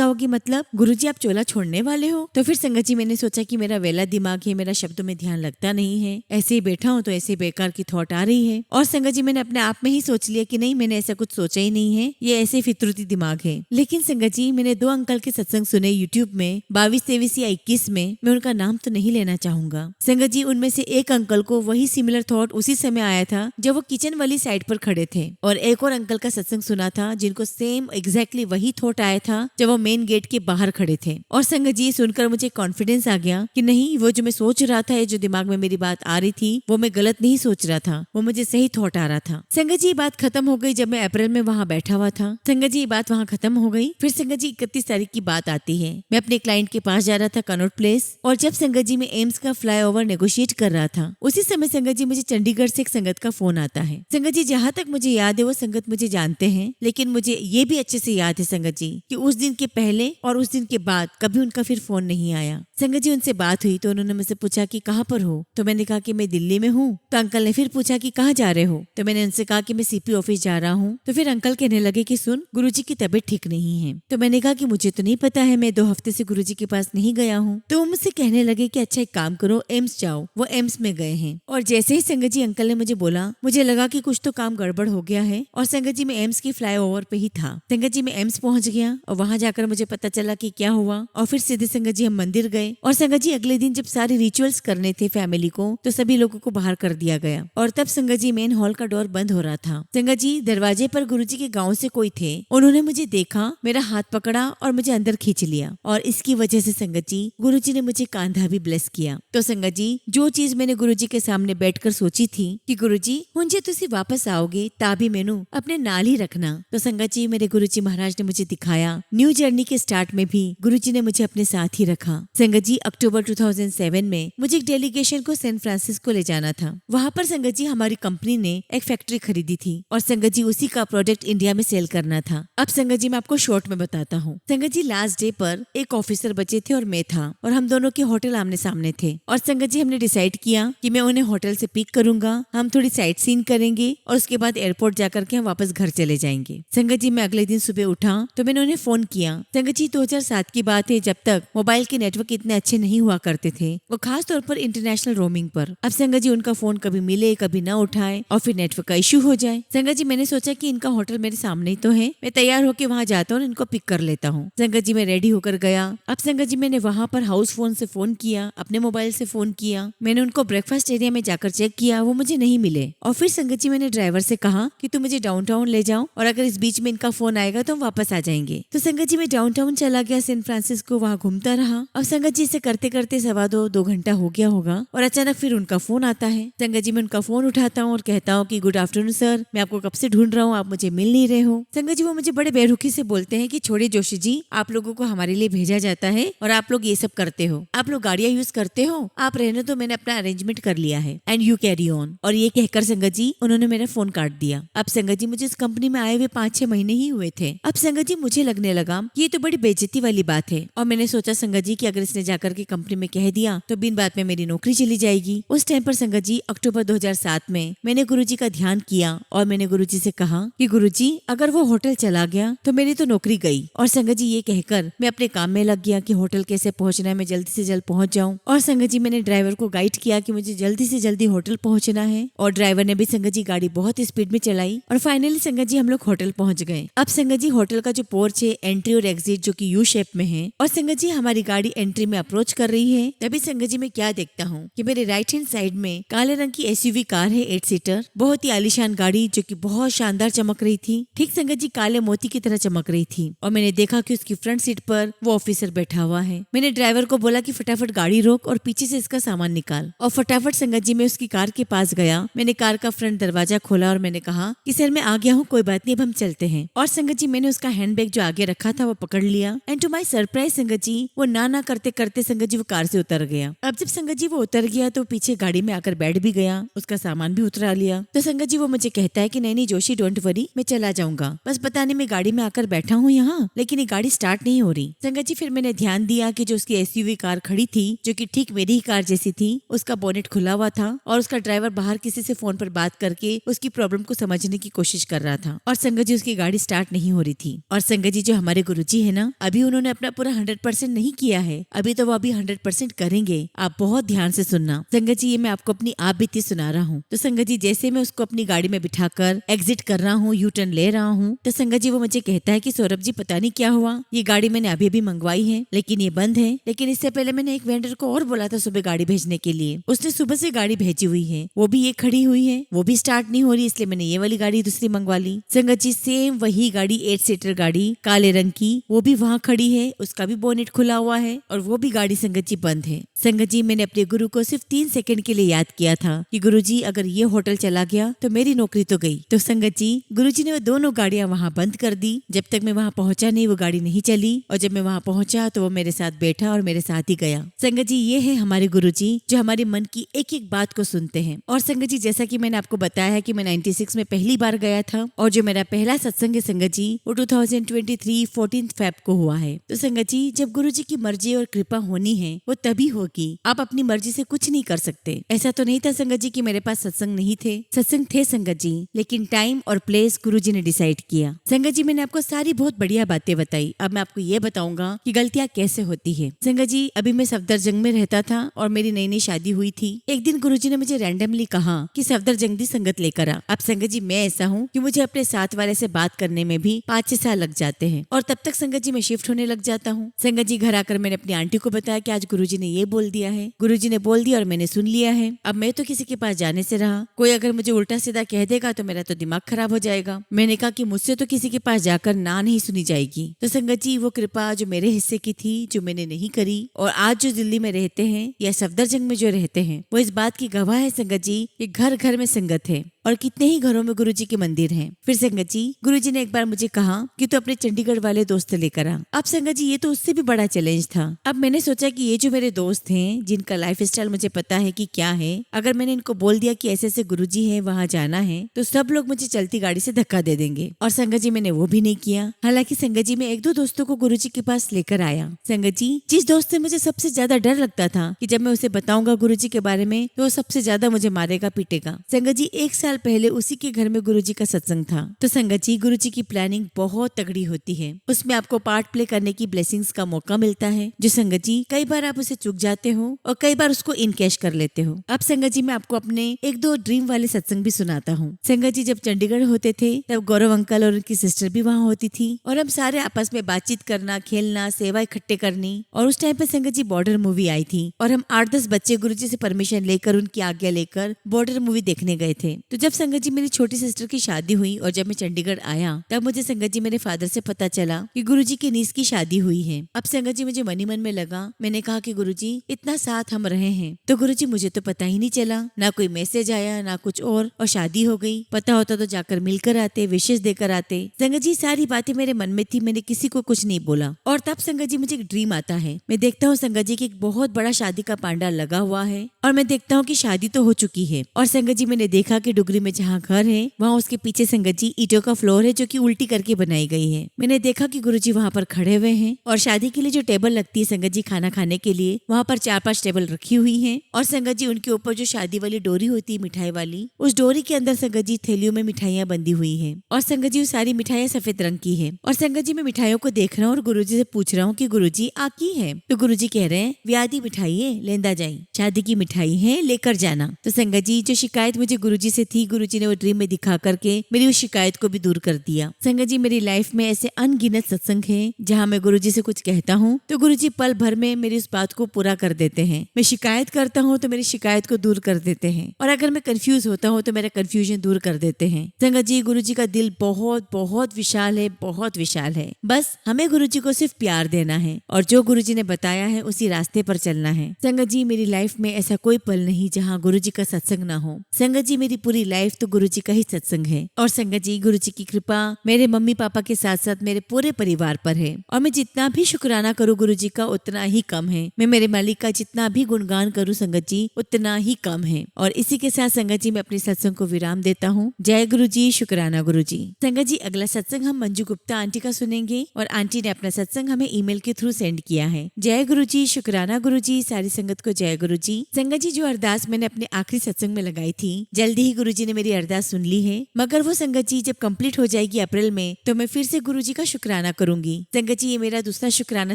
आओगे मतलब गुरुजी आप चोला छोड़ने वाले हो। तो फिर संगत जी मैंने सोचा कि मेरा वेला दिमाग है, मेरा शब्दों में ध्यान लगता नहीं है, ऐसे ही बैठा हूँ तो ऐसे बेकार की थॉट आ रही है। और संगत जी मैंने अपने आप में ही सोच लिया कि नहीं मैंने ऐसा कुछ सोचा ही नहीं है, ये ऐसे फितरती दिमाग है। लेकिन संगत जी मैंने 2 अंकल के सत्संग सुने यूट्यूब में 22, 23 या 21 में। मैं उनका नाम तो नहीं लेना चाहूंगा। संगत जी उनमें से एक अंकल को वही सिमिलर थॉट उसी समय आया था जब वो किचन वाली साइड पर खड़े थे और एक और अंकल का सत्संग सुना था जिनको सेम एग्जैक्टली वही थॉट आया था जब वो मेन गेट के बाहर खड़े थे। और संगत जी सुनकर मुझे कॉन्फिडेंस आ गया कि नहीं वो जो मैं सोच रहा था, जो दिमाग में मेरी बात आ रही थी वो मैं गलत नहीं सोच रहा था, वो मुझे सही थॉट आ रहा था। संगत जी बात खत्म हो गई जब मैं अप्रैल में वहाँ बैठा हुआ था। संगत जी बात वहाँ खत्म हो गई। फिर संगत जी 31 तारीख की बात आती है। मैं अपने क्लाइंट के पास जा रहा था कनॉट प्लेस और जब संगत जी में एम्स का फ्लाईओवर नेगोशिएट कर रहा था उसी समय संगत जी मुझे चंडीगढ़ से एक संगत का फोन आता है। संगत जी जहाँ तक मुझे याद है वो संगत मुझे जानते हैं, लेकिन मुझे ये भी अच्छे से याद है संगत जी कि उस दिन के पहले और उस दिन के बाद कभी उनका फिर फोन नहीं आया। संगत जी उनसे बात हुई तो उन्होंने मुझसे पूछा कि कहाँ पर हो, तो मैंने कहा कि मैं दिल्ली में हूँ। तो अंकल ने फिर पूछा कि कहाँ जा रहे हो, तो मैंने उनसे कहा कि मैं सीपी ऑफिस जा रहा हूँ। तो फिर अंकल कहने लगे कि सुन गुरुजी की तबीयत ठीक नहीं है। तो मैंने कहा कि मुझे तो नहीं पता है, मैं 2 हफ्ते से गुरुजी के पास नहीं गया हूँ। तो वो मुझसे कहने लगे कि अच्छा एक काम करो एम्स जाओ। वो एम्स में गए हैं। और जैसे ही संगत जी अंकल ने मुझे बोला मुझे लगा कि कुछ तो काम गड़बड़ हो गया है और संगत जी मैं एम्स की फ्लाईओवर पे ही था। संगत जी मैं एम्स पहुंच गया और वहां जाकर मुझे पता चला कि क्या हुआ और फिर सीधे संगत जी हम मंदिर गए। और संगत जी अगले दिन जब सारे रिचुअल्स करने थे फैमिली को तो सभी लोगों को बाहर कर दिया गया और तब संगत जी मेन हॉल का डोर बंद हो रहा था। संगत जी दरवाजे पर गुरुजी के गाँव से कोई थे, उन्होंने मुझे देखा, मेरा हाथ पकड़ा और मुझे अंदर खींच लिया और इसकी वजह से संगत जी गुरुजी ने मुझे कांधा भी ब्लेस किया। तो संगत जी जो चीज मैंने गुरुजी के सामने बैठकर सोची थी कि गुरुजी हुंजे तुसी वापस आओगे ता भी मैनू अपने नाल ही रखना, तो संगत जी मेरे गुरुजी महाराज ने मुझे दिखाया। न्यू जर्नी के स्टार्ट में भी गुरुजी ने मुझे अपने साथ ही रखा। संगत जी अक्टूबर 2007 में मुझे एक डेलीगेशन को सैन फ्रांसिस्को ले जाना था। वहाँ पर संगत जी हमारी कंपनी ने एक फैक्ट्री खरीदी थी और संगत जी उसी का प्रोडक्ट इंडिया में सेल करना था। अब संगत जी मैं आपको शॉर्ट में बताता हूँ। संगत जी लास्ट डे पर एक ऑफिसर बचे थे और मैं था और हम दोनों के होटल आमने सामने थे। और संगत जी हमने डिसाइड किया कि मैं उन्हें होटल से पिक करूंगा, हम थोड़ी साइट सीन करेंगे और उसके बाद एयरपोर्ट जाकर के हम वापस घर चले जाएंगे। संगत जी मैं अगले दिन सुबह उठा तो मैंने उन्हें फोन किया। संगत जी 2007 की बात है जब तक मोबाइल के नेटवर्क इतने अच्छे नहीं हुआ करते थे, वो खास तौर पर इंटरनेशनल रोमिंग पर। अब संगत जी उनका फोन कभी मिले कभी ना उठाए और फिर नेटवर्क का इश्यू हो जाए। संगत जी मैंने सोचा कि इनका होटल मेरे सामने ही तो है, मैं तैयार होकर वहाँ जाता हूँ, इनको पिक कर लेता हूँ। संगत जी मैं रेडी होकर गया। अब संगत जी मैंने वहाँ पर हाउस फोन से फोन किया, अपने मोबाइल से फोन किया, मैंने उनको ब्रेकफास्ट एरिया में जाकर चेक किया, वो मुझे नहीं मिले। और फिर संगत जी मैंने ड्राइवर से कहा कि तुम मुझे डाउनटाउन ले जाओ और अगर इस बीच में इनका फोन आएगा तो हम वापस आ जाएंगे। तो संगत जी मैं डाउनटाउन चला गया सैन फ्रांसिस्को, वहाँ घूमता रहा। अब संगत जी से करते करते 2.25 घंटा हो गया होगा और अचानक फिर उनका फोन आता है। संगत जी मैं उनका फोन उठाता हूँ और कहता हूँ कि गुड आफ्टरनून सर, मैं आपको कब से ढूंढ रहा हूँ, आप मुझे मिल नहीं रहे हो। संगत जी वो मुझे बड़े बेरुखी से बोलते हैं कि छोड़िए जोशी जी, आप लोगों को हमारे लिए भेजा जाता है और आप लोग ये सब करते हो, आप लोग गाड़ियां यूज करते हो, आप रहने तो मैंने अपना अरेंजमेंट कर लिया है एंड यू कैरी ऑन। और ये कहकर संगत जी उन्होंने मेरा फोन काट दिया। अब संगत जी मुझे इस कंपनी में आए हुए 5-6 महीने ही हुए थे। अब संगत जी मुझे लगने लगा कि ये तो बड़ी बेइज्जती वाली बात है, और मैंने सोचा संगत जी कि अगर इसने जाकर के कंपनी में कह दिया तो बिन बात में मेरी नौकरी चली जाएगी। उस टाइम पर संगत जी अक्टूबर 2007 में मैंने गुरुजी का ध्यान किया और मैंने गुरुजी से कहा कि गुरुजी अगर वो होटल चला गया तो मेरी तो नौकरी गई। और संगत जी ये कहकर मैं अपने काम में लग गया कि होटल कैसे पहुंचना है, मैं जल्दी से जल्द पहुंच जाऊं। और संगत जी मैंने ड्राइवर को गाइड किया कि मुझे जल्दी से जल्दी होटल पहुंचना है, और ड्राइवर ने भी संगत जी गाड़ी बहुत स्पीड में चलाई और फाइनली संगत जी हम लोग होटल पहुंच गए। अब संगत जी होटल का जो पोर्च है, एंट्री और एग्जिट जो कि यू शेप में है, और संगत जी हमारी गाड़ी एंट्री में अप्रोच कर रही है। तभी संगत जी मैं क्या देखता हूँ कि मेरे राइट हैंड साइड में काले रंग की एसयूवी कार है, 8 सीटर, बहुत ही आलीशान गाड़ी जो कि बहुत शानदार चमक रही थी, ठीक संगत जी काले मोती की तरह चमक रही थी। और मैंने देखा कि उसकी फ्रंट सीट पर वो ऑफिसर बैठा हुआ है। मैंने ड्राइवर को बोला कि फटाफट गाड़ी रोक और पीछे से इसका सामान निकाल, और फटाफट संगत जी मैं उसकी कार के पास गया। मैंने कार का फ्रंट दरवाजा खोला और मैंने कहा कि सर मैं आ गया हूँ, कोई बात नहीं, अब हम चलते हैं। और संगत जी मैंने उसका हैंडबैग जो आगे रखा था वो पकड़ लिया, एंड टू माई सरप्राइज संगत जी वो ना करते करते संगत जी वो कार से उतर गया। अब जब संगत जी वो उतर गया तो पीछे गाड़ी में आकर बैठ भी गया, उसका सामान भी उतरा लिया। तो संगत जी वो मुझे कहता है कि नहीं जोशी डोंट वरी, मैं चला जाऊंगा, बस पता नहीं मैं गाड़ी में आकर बैठा हूँ यहाँ, लेकिन ये गाड़ी स्टार्ट नहीं हो रही। संगत जी फिर मैंने ध्यान दिया कि जो उसकी एसयूवी कार खड़ी थी जो कि ठीक मेरी ही कार जैसी थी, उसका बोनेट खुला हुआ था और उसका ड्राइवर बाहर किसी से फोन पर बात करके उसकी प्रॉब्लम को समझने की कोशिश कर रहा था, और संगत जी उसकी गाड़ी स्टार्ट नहीं हो रही थी। और संगत जी जो हमारे गुरुजी है ना, अभी उन्होंने अपना पूरा 100% नहीं किया है, अभी तो वो अभी 100% करेंगे। आप बहुत ध्यान से सुनना संगत जी, ये मैं आपको अपनी आप बीती सुना रहा हूँ। तो संगत जी जैसे मैं उसको अपनी गाड़ी में बिठाकर एग्जिट कर रहा हूँ, यू टर्न ले रहा हूँ, तो संगत जी वो मुझे कहता है कि सौरभ जी पता नहीं क्या हुआ, ये गाड़ी मैंने अभी अभी मंगवाई है लेकिन ये बंद है। लेकिन इससे पहले मैंने एक वेंडर को और बोला था सुबह गाड़ी भेजने के लिए, उसने सुबह से गाड़ी भेजी हुई है, वो भी ये खड़ी हुई है, वो भी स्टार्ट नहीं हो रही, इसलिए मैंने ये वाली गाड़ी दूसरी मंगवा ली। संगत जी सेम वही गाड़ी 8 सीटर गाड़ी काले रंग की, वो भी वहाँ खड़ी है, उसका भी बोनेट खुला हुआ है और वो भी गाड़ी संगत जी बंद है। संगत जी मैंने अपने गुरु को सिर्फ 3 सेकंड के लिए याद किया था कि गुरुजी अगर ये होटल चला गया तो मेरी नौकरी तो गई। तो संगत जी गुरुजी ने वो दोनों गाड़ियां वहाँ बंद कर दी। जब तक मैं वहाँ पहुंचा नहीं वो गाड़ी नहीं चली, और जब मैं वहाँ पहुंचा तो वो मेरे साथ बैठा और मेरे साथ ही गया। संगत जी ये है हमारे गुरुजी जो हमारे मन की एक एक बात को सुनते हैं। और संगत जी जैसा कि मैंने आपको बताया है कि मैं 96 में पहली बार गया था, और जो मेरा पहला सत्संग है संगत जी वो 2023 14 फेब को हुआ है। तो संगत जी जब गुरुजी की मर्जी और कृपा होनी है वो तभी होगी, आप अपनी मर्जी से कुछ नहीं कर सकते। ऐसा तो नहीं था संगत जी कि मेरे पास सत्संग नहीं थे, सत्संग थे संगत जी, लेकिन टाइम और प्लेस गुरुजी ने डिसाइड किया। संगत जी मैंने आपको सारी बहुत बढ़िया बातें बताई, अब मैं आपको ये बताऊंगा कि गलतियां कैसे होती है। संगत जी अभी मैं सफदरजंग में रहता था और मेरी नई नई शादी हुई थी। एक दिन गुरुजी ने मुझे रैंडमली कहा कि सफदरजंग दी संगत लेकर आ। अब संगत जी मैं ऐसा हूँ कि मुझे अपने साथ वाले से बात करने में भी 5-6 साल लग जाते हैं, और तब तक संगत जी मैं शिफ्ट होने लग जाता हूँ। संगत जी घर आकर मैंने अपनी आंटी को बताया कि आज गुरुजी ने ये बोल दिया है, गुरुजी ने बोल दिया और मैंने सुन लिया है। अब मैं तो किसी के पास जाने से रहा, कोई अगर मुझे उल्टा सीधा कह देगा तो मेरा तो दिमाग खराब हो जाएगा। मैंने कहा कि मुझसे तो किसी के पास जाकर ना नहीं सुनी जाएगी। तो संगत जी वो कृपा जो मेरे हिस्से की थी जो मैंने नहीं करी, और आज जो दिल्ली में रहते हैं या सफदरजंग में जो रहते हैं वो इस बात की गवाह है संगत जी कि घर घर में संगत है और कितने ही घरों में गुरुजी के मंदिर हैं। फिर संगत जी गुरुजी ने एक बार मुझे कहा कि तू अपने चंडीगढ़ वाले दोस्त लेकर आ। अब संगत जी ये तो उससे भी बड़ा चैलेंज था। अब मैंने सोचा कि ये जो मेरे दोस्त हैं जिनका लाइफ स्टाइल मुझे पता है कि क्या है, अगर मैंने इनको बोल दिया कि ऐसे ऐसे गुरुजी है वहाँ जाना है तो सब लोग मुझे चलती गाड़ी से धक्का दे देंगे। और संगत जी मैंने वो भी नहीं किया। हालांकि संगत जी मैं 1-2 दोस्तों को गुरुजी के पास लेकर आया। संगत जी जिस दोस्त से मुझे सबसे ज्यादा डर लगता था कि जब मैं उसे बताऊंगा गुरुजी के बारे में तो वो सबसे ज्यादा मुझे मारेगा पीटेगा, संगत जी 1 साल पहले उसी के घर में गुरुजी का सत्संग था। तो संगत जी गुरुजी की प्लानिंग बहुत तगड़ी होती है, उसमें आपको पार्ट प्ले करने की ब्लेसिंग्स का मौका मिलता है जो संगत जी कई बार आप उसे चूक जाते हो और कई बार उसको इनकैश कर लेते हो। अब संगत जी मैं आपको अपने 1-2 ड्रीम वाले सत्संग भी सुनाता हूँ। संगत जी जब चंडीगढ़ होते थे तब गौरव अंकल और उनकी सिस्टर भी वहाँ होती थी और हम सारे आपस में बातचीत करना, खेलना, सेवा इकट्ठे करनी। और उस टाइम पे संगत जी बॉर्डर मूवी आई थी और हम 8-10 बच्चे गुरुजी से परमिशन लेकर उनकी आज्ञा लेकर बॉर्डर मूवी देखने गए थे। तो जब संगत जी मेरी छोटी सिस्टर की शादी हुई और जब मैं चंडीगढ़ आया तब मुझे संगत जी मेरे फादर से पता चला कि गुरुजी की नीस की शादी हुई है। अब संगत जी मुझे मन ही मन में लगा, मैंने कहा कि गुरुजी इतना साथ हम रहे हैं तो गुरुजी मुझे तो पता ही नहीं चला, ना कोई मैसेज आया ना कुछ और शादी हो गई। पता होता तो जाकर मिलकर आते, विशेष देकर आते। संगत जी सारी बातें मेरे मन में थी, मैंने किसी को कुछ नहीं बोला। और तब संगत जी मुझे एक ड्रीम आता है है। मैं देखता हूँ संगत जी की एक बहुत बड़ा शादी का पांडाल लगा हुआ है और मैं देखता हूँ कि शादी तो हो चुकी है। और संगत जी मैंने देखा कि डुगरी में जहाँ घर है वहाँ उसके पीछे संगत जी ईंटों का फ्लोर है जो कि उल्टी करके बनाई गई है। मैंने देखा कि गुरुजी वहाँ पर खड़े हुए हैं और शादी के लिए जो टेबल लगती है संगत जी खाना खाने के लिए, वहाँ पर 4-5 टेबल रखी हुई है। और संगत जी उनके ऊपर जो शादी वाली डोरी होती है मिठाई वाली, उस डोरी के अंदर संगत जी थैलियों में मिठाइयाँ बंधी हुई है और संगत जी वो सारी मिठाइयाँ सफेद रंग की है। और संगत जी मैं मिठाइयों को देख रहा हूँ और गुरुजी से पूछ रहा हूँ कि गुरुजी आ की है? तो गुरुजी कह रहे हैं व्याधी मिठाई है, लेंदा जाई, शादी की मिठाई है, लेकर जाना। तो संगत जी जो शिकायत मुझे गुरुजी से थी, गुरुजी ने वो ड्रीम में दिखा करके मेरी उस शिकायत को भी दूर कर दिया। संगत जी मेरी लाइफ में ऐसे अनगिनत सत्संग है जहाँ मैं गुरुजी से कुछ कहता हूँ तो गुरुजी पल भर में मेरी उस बात को पूरा कर देते हैं। मैं शिकायत करता हूँ तो मेरी शिकायत को दूर कर देते हैं और अगर मैं कंफ्यूज होता हूँ तो मेरा कंफ्यूजन दूर कर देते हैं। संगत जी गुरुजी का दिल बहुत बहुत विशाल है, बहुत विशाल है। बस हमें गुरुजी को सिर्फ प्यार देना है और जो गुरुजी ने बताया है उसी रास्ते पर चलना है। संगत जी मेरी लाइफ में ऐसा कोई पल नहीं जहाँ गुरुजी का सत्संग ना हो। संगत जी मेरी पूरी लाइफ तो गुरुजी का ही सत्संग है और संगत जी गुरुजी की कृपा मेरे मम्मी पापा के साथ साथ मेरे पूरे परिवार पर है और मैं जितना भी शुक्राना करूँ गुरुजी का उतना ही कम है। मैं मेरे मालिक का जितना भी गुणगान करूँ संगत जी उतना ही कम है। और इसी के साथ संगत जी मैं अपने सत्संग को विराम देता हूँ। जय गुरु जी, शुक्राना गुरु जी। संगत जी अगला सत्संग हम मंजू गुप्ता आंटी का सुनेंगे और आंटी ने अपना सत्संग हमें ईमेल के थ्रू सेंड किया है। जय गुरु जी, शुक्राना गुरु जी, सारी संगत को जय गुरु जी। संगत जी जो अरदास मैंने अपने आखिरी सत्संग में लगाई थी, जल्दी ही गुरु जी ने मेरी अरदास सुन ली है, मगर वो संगत जी जब कंप्लीट हो जाएगी अप्रैल में तो मैं फिर से गुरु जी का शुक्राना करूंगी। संगत जी ये मेरा दूसरा शुक्राना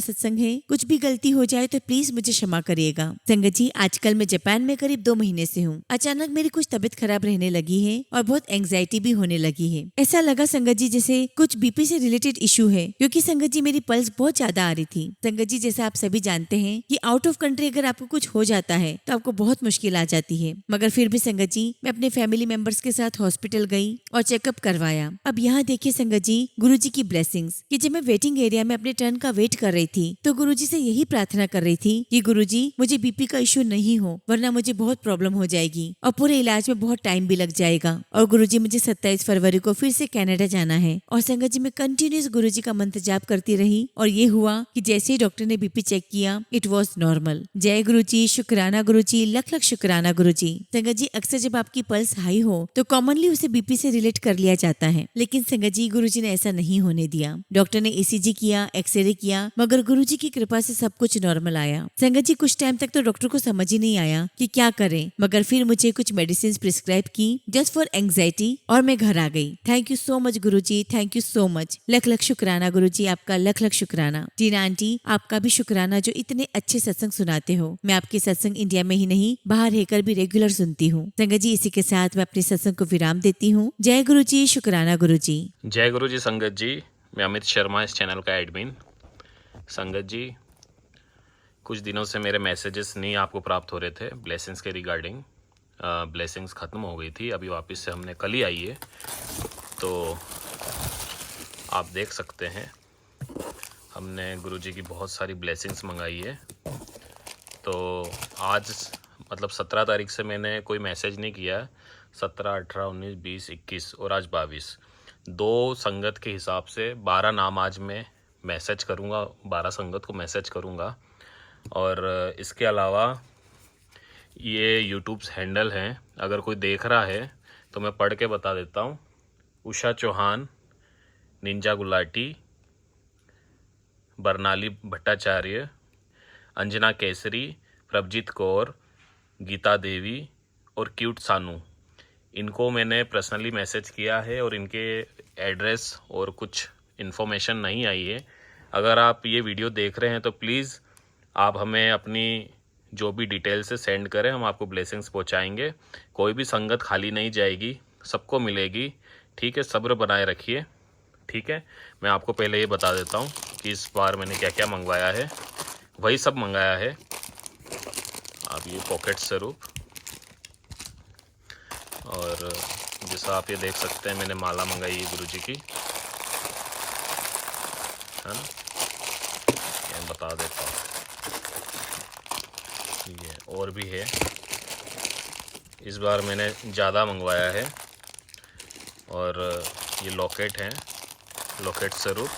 सत्संग है, कुछ भी गलती हो जाए तो प्लीज मुझे क्षमा करिएगा। संगत जी आजकल मैं जापान में करीब 2 महीने से हूँ। अचानक मेरी कुछ तबीयत खराब रहने लगी है और बहुत एंग्जाइटी भी होने लगी है। ऐसा लगा संगत जी जैसे कुछ बीपी से रिलेटेड इशू है, क्योंकि संगत जी मेरी पल्स बहुत ज्यादा आ रही थी। संगत जी जैसा आप सभी जानते हैं कि आउट ऑफ कंट्री अगर आपको कुछ हो जाता है तो आपको बहुत मुश्किल आ जाती है, मगर फिर भी संगत जी मैं अपने फैमिली मेंबर्स के साथ हॉस्पिटल गई और चेकअप करवाया। अब यहाँ देखिए संगत जी गुरु जी की ब्लेसिंग्स कि जब मैं वेटिंग एरिया में अपने टर्न का वेट कर रही थी तो गुरु जी से यही प्रार्थना कर रही थी कि गुरु जी मुझे बीपी का इशू नहीं हो, वरना मुझे बहुत प्रॉब्लम हो जाएगी और पूरे इलाज में बहुत टाइम भी लग जाएगा। और गुरु जी मुझे 27 फरवरी को फिर से कनाडा जाना है। और संगत जी मैं कंटिन्यूस गुरु जी का मंत्र जाप करती रही और ये हुआ कि जैसे ही डॉक्टर ने बीपी चेक किया इट वॉज नॉर्मल। जय गुरु जी, शुक्राना गुरु जी, लख लख शुक्राना गुरु जी। संगत जी अक्सर जब आपकी पल्स हाई हो तो कॉमनली उसे बीपी से रिलेट कर लिया जाता है, लेकिन संगत जी गुरु जी ने ऐसा नहीं होने दिया। डॉक्टर ने ECG किया, एक्सरे किया, मगर गुरु जी की कृपा से सब कुछ नॉर्मल आया। संगत जी कुछ टाइम तक तो डॉक्टर को समझ ही नहीं आया कि क्या करें, मगर फिर मुझे कुछ मेडिसिन प्रिस्क्राइब की जस्ट फॉर एंग्जाइटी और मैं घर आ गई। Thank you so much Guru ji, thank you so much, लख लख शुक्राना गुरु जी, आपका लख लख शुक्राना। टीना आंटी आपका भी शुक्राना जो इतने अच्छे सत्संग सुनाते हो। मैं आपके सत्संग इंडिया में ही नहीं बाहर रहकर भी रेगुलर सुनती हूँ। संगत जी इसी के साथ मैं अपने सत्संग को विराम देती हूँ। जय गुरु जी, शुक्राना गुरु जी। जय गुरु जी। संगत जी मैं अमित शर्मा, इस चैनल का एडमिन। संगत जी कुछ दिनों से मेरे मैसेजेस नहीं आपको प्राप्त हो रहे थे ब्लेसिंग्स के रिगार्डिंग। ब्लेसिंग्स ख़त्म हो गई थी, अभी वापस से हमने कल ही आई है, तो आप देख सकते हैं हमने गुरुजी की बहुत सारी ब्लेसिंग्स मंगाई है। तो आज मतलब 17 तारीख से मैंने कोई मैसेज नहीं किया। 17, 18, 19, 20, 21 और आज 22, 2 संगत के हिसाब से 12 नाम आज मैं मैसेज करूँगा, 12 संगत को मैसेज करूँगा। और इसके अलावा ये यूट्यूब हैंडल हैं, अगर कोई देख रहा है तो मैं पढ़ के बता देता हूँ। उषा चौहान, निंजा गुलाटी, बरनाली भट्टाचार्य, अंजना केसरी, प्रभजीत कौर, गीता देवी और क्यूट सानू, इनको मैंने पर्सनली मैसेज किया है और इनके एड्रेस और कुछ इन्फॉर्मेशन नहीं आई है। अगर आप ये वीडियो देख रहे हैं तो प्लीज़ आप हमें अपनी जो भी डिटेल्स से सेंड करें, हम आपको ब्लेसिंग्स पहुंचाएंगे। कोई भी संगत खाली नहीं जाएगी, सबको मिलेगी। ठीक है, सब्र बनाए रखिए। ठीक है, मैं आपको पहले ये बता देता हूँ कि इस बार मैंने क्या क्या मंगवाया है, वही सब मंगाया है। आप ये पॉकेट स्वरूप, और जैसा आप ये देख सकते हैं मैंने माला मंगाई है गुरुजी की, है ना, मैं बता देता हूँ। ये और भी है, इस बार मैंने ज़्यादा मंगवाया है। और ये लॉकेट हैं, लॉकेट स्वरूप,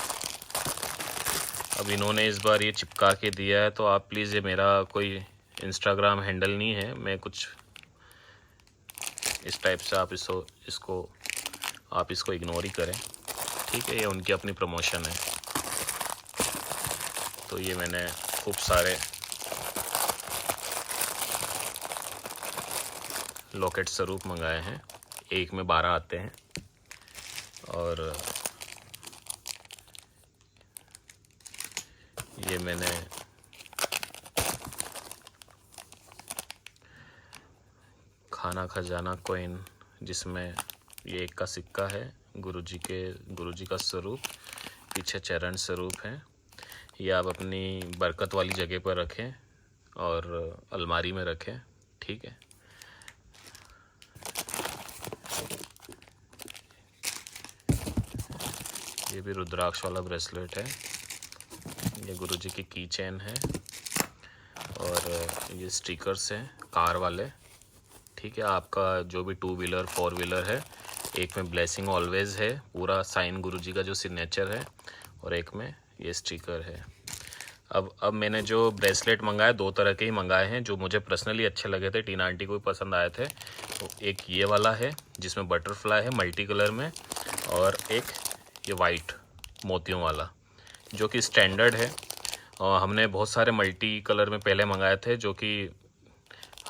अब इन्होंने इस बार ये चिपका के दिया है, तो आप प्लीज़, ये मेरा कोई इंस्टाग्राम हैंडल नहीं है, मैं कुछ इस टाइप से आप इसको इग्नोर ही करें, ठीक है। ये उनकी अपनी प्रमोशन है। तो ये मैंने खूब सारे लॉकेट स्वरूप मंगाए हैं, एक में 12 आते हैं। और ये मैंने खाना खजाना कॉइन, जिसमें ये 1 का सिक्का है, गुरुजी का स्वरूप, पीछे चरण स्वरूप है। ये आप अपनी बरकत वाली जगह पर रखें और अलमारी में रखें, ठीक है। ये भी रुद्राक्ष वाला ब्रेसलेट है। ये गुरुजी की की चेन है और ये स्टिकर्स हैं कार वाले, ठीक है। आपका जो भी 2 व्हीलर 4 व्हीलर है, एक में ब्लेसिंग ऑलवेज है, पूरा साइन गुरुजी का जो सिग्नेचर है, और एक में ये स्टिकर है। अब मैंने जो ब्रेसलेट मंगाए 2 तरह के ही मंगाए हैं, जो मुझे पर्सनली अच्छे लगे थे, टीना आंटी को भी पसंद आए थे। तो एक ये वाला है जिसमें बटरफ्लाई है मल्टी कलर में, और एक ये वाइट मोतियों वाला जो कि स्टैंडर्ड है। और हमने बहुत सारे मल्टी कलर में पहले मंगाए थे, जो कि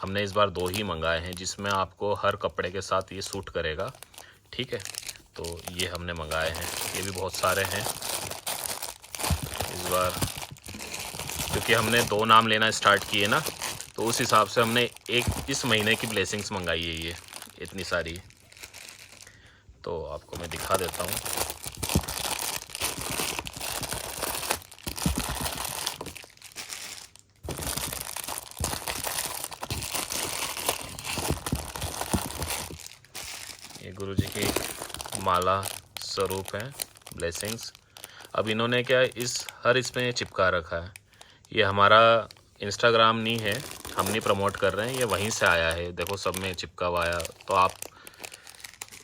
हमने इस बार 2 ही मंगाए हैं, जिसमें आपको हर कपड़े के साथ ये सूट करेगा, ठीक है। तो ये हमने मंगाए हैं, ये भी बहुत सारे हैं इस बार, क्योंकि हमने 2 नाम लेना स्टार्ट किए ना, तो उस हिसाब से हमने एक इस महीने की ब्लेसिंग्स मंगाई है, ये इतनी सारी। तो आपको मैं दिखा देता हूँ। ये गुरुजी की माला स्वरूप है, ब्लेसिंग्स। अब इन्होंने क्या इसमें चिपका रखा है। ये हमारा इंस्टाग्राम नहीं है, हम नहीं प्रमोट कर रहे हैं, ये वहीं से आया है। देखो सब में चिपका हुआ आया, तो आप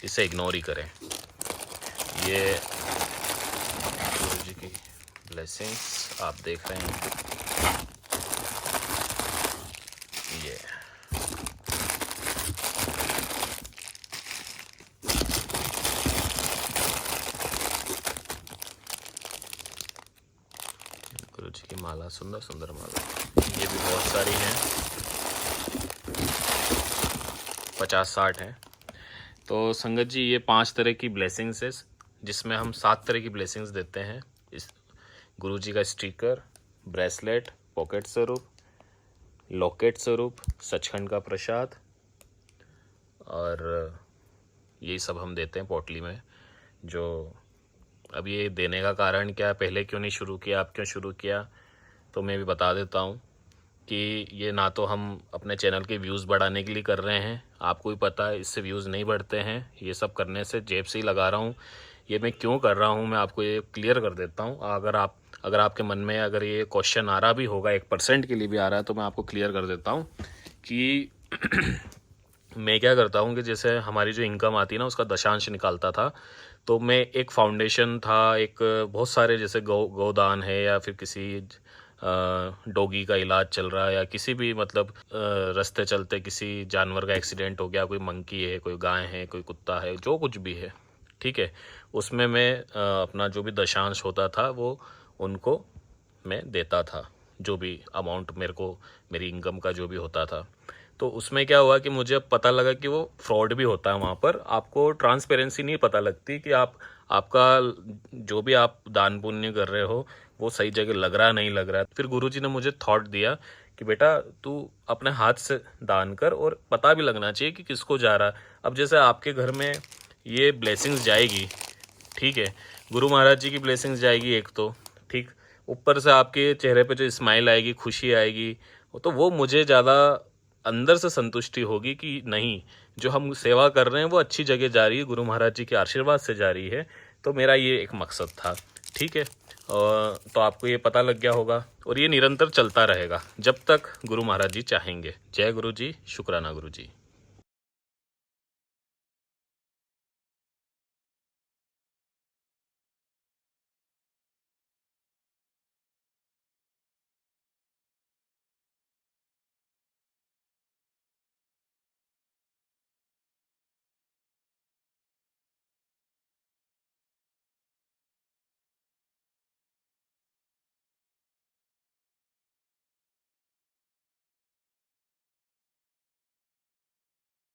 इसे इग्नोर ही करें। ये गुरुजी की ब्लेसिंग्स आप देख रहे हैं, ये गुरुजी की माला, सुंदर सुंदर माला। ये भी बहुत सारी हैं, 50-60 हैं। तो संगत जी, ये 5 तरह की ब्लेसिंग्स है, जिसमें हम 7 तरह की ब्लेसिंग्स देते हैं। इस गुरुजी का स्टिकर, ब्रेसलेट, पॉकेट स्वरूप, लॉकेट स्वरूप, सचखंड का प्रसाद, और यही सब हम देते हैं पोटली में। जो अब ये देने का कारण क्या, पहले क्यों नहीं शुरू किया, अब क्यों शुरू किया, तो मैं भी बता देता हूँ कि ये ना तो हम अपने चैनल के व्यूज़ बढ़ाने के लिए कर रहे हैं, आपको भी पता है इससे व्यूज़ नहीं बढ़ते हैं, ये सब करने से जेब से ही लगा रहा हूँ। ये मैं क्यों कर रहा हूँ, मैं आपको ये क्लियर कर देता हूँ। अगर आपके मन में अगर ये क्वेश्चन आ रहा भी होगा, 1% के लिए भी आ रहा है, तो मैं आपको क्लियर कर देता हूँ कि मैं क्या करता हूँ कि जैसे हमारी जो इनकम आती है ना, उसका दशांश निकालता था। तो मैं एक फाउंडेशन था, एक बहुत सारे जैसे गोदान है, या फिर किसी डॉगी का इलाज चल रहा है, या किसी भी मतलब रास्ते चलते किसी जानवर का एक्सीडेंट हो गया, कोई मंकी है, कोई गाय है, कोई कुत्ता है, जो कुछ भी है, ठीक है, उसमें मैं अपना जो भी दशांश होता था वो उनको मैं देता था, जो भी अमाउंट मेरे को मेरी इनकम का जो भी होता था। तो उसमें क्या हुआ कि मुझे पता लगा कि वो फ्रॉड भी होता है वहाँ पर, आपको ट्रांसपेरेंसी नहीं पता लगती कि आपका जो भी आप दान पुण्य कर रहे हो वो सही जगह लग रहा नहीं लग रहा। फिर गुरुजी ने मुझे थॉट दिया कि बेटा तू अपने हाथ से दान कर, और पता भी लगना चाहिए कि किसको जा रहा है। अब जैसे आपके घर में ये ब्लेसिंग्स जाएगी, ठीक है, गुरु महाराज जी की ब्लेसिंग्स जाएगी एक तो, ठीक, ऊपर से आपके चेहरे पे जो स्माइल आएगी, खुशी आएगी, तो वो मुझे ज़्यादा अंदर से संतुष्टि होगी कि नहीं, जो हम सेवा कर रहे हैं वो अच्छी जगह जा रही है, गुरु महाराज जी के आशीर्वाद से जा रही है। तो मेरा ये एक मकसद था, ठीक है। तो आपको ये पता लग गया होगा, और ये निरंतर चलता रहेगा जब तक गुरु महाराज जी चाहेंगे। जय गुरु जी, शुक्राना गुरु जी।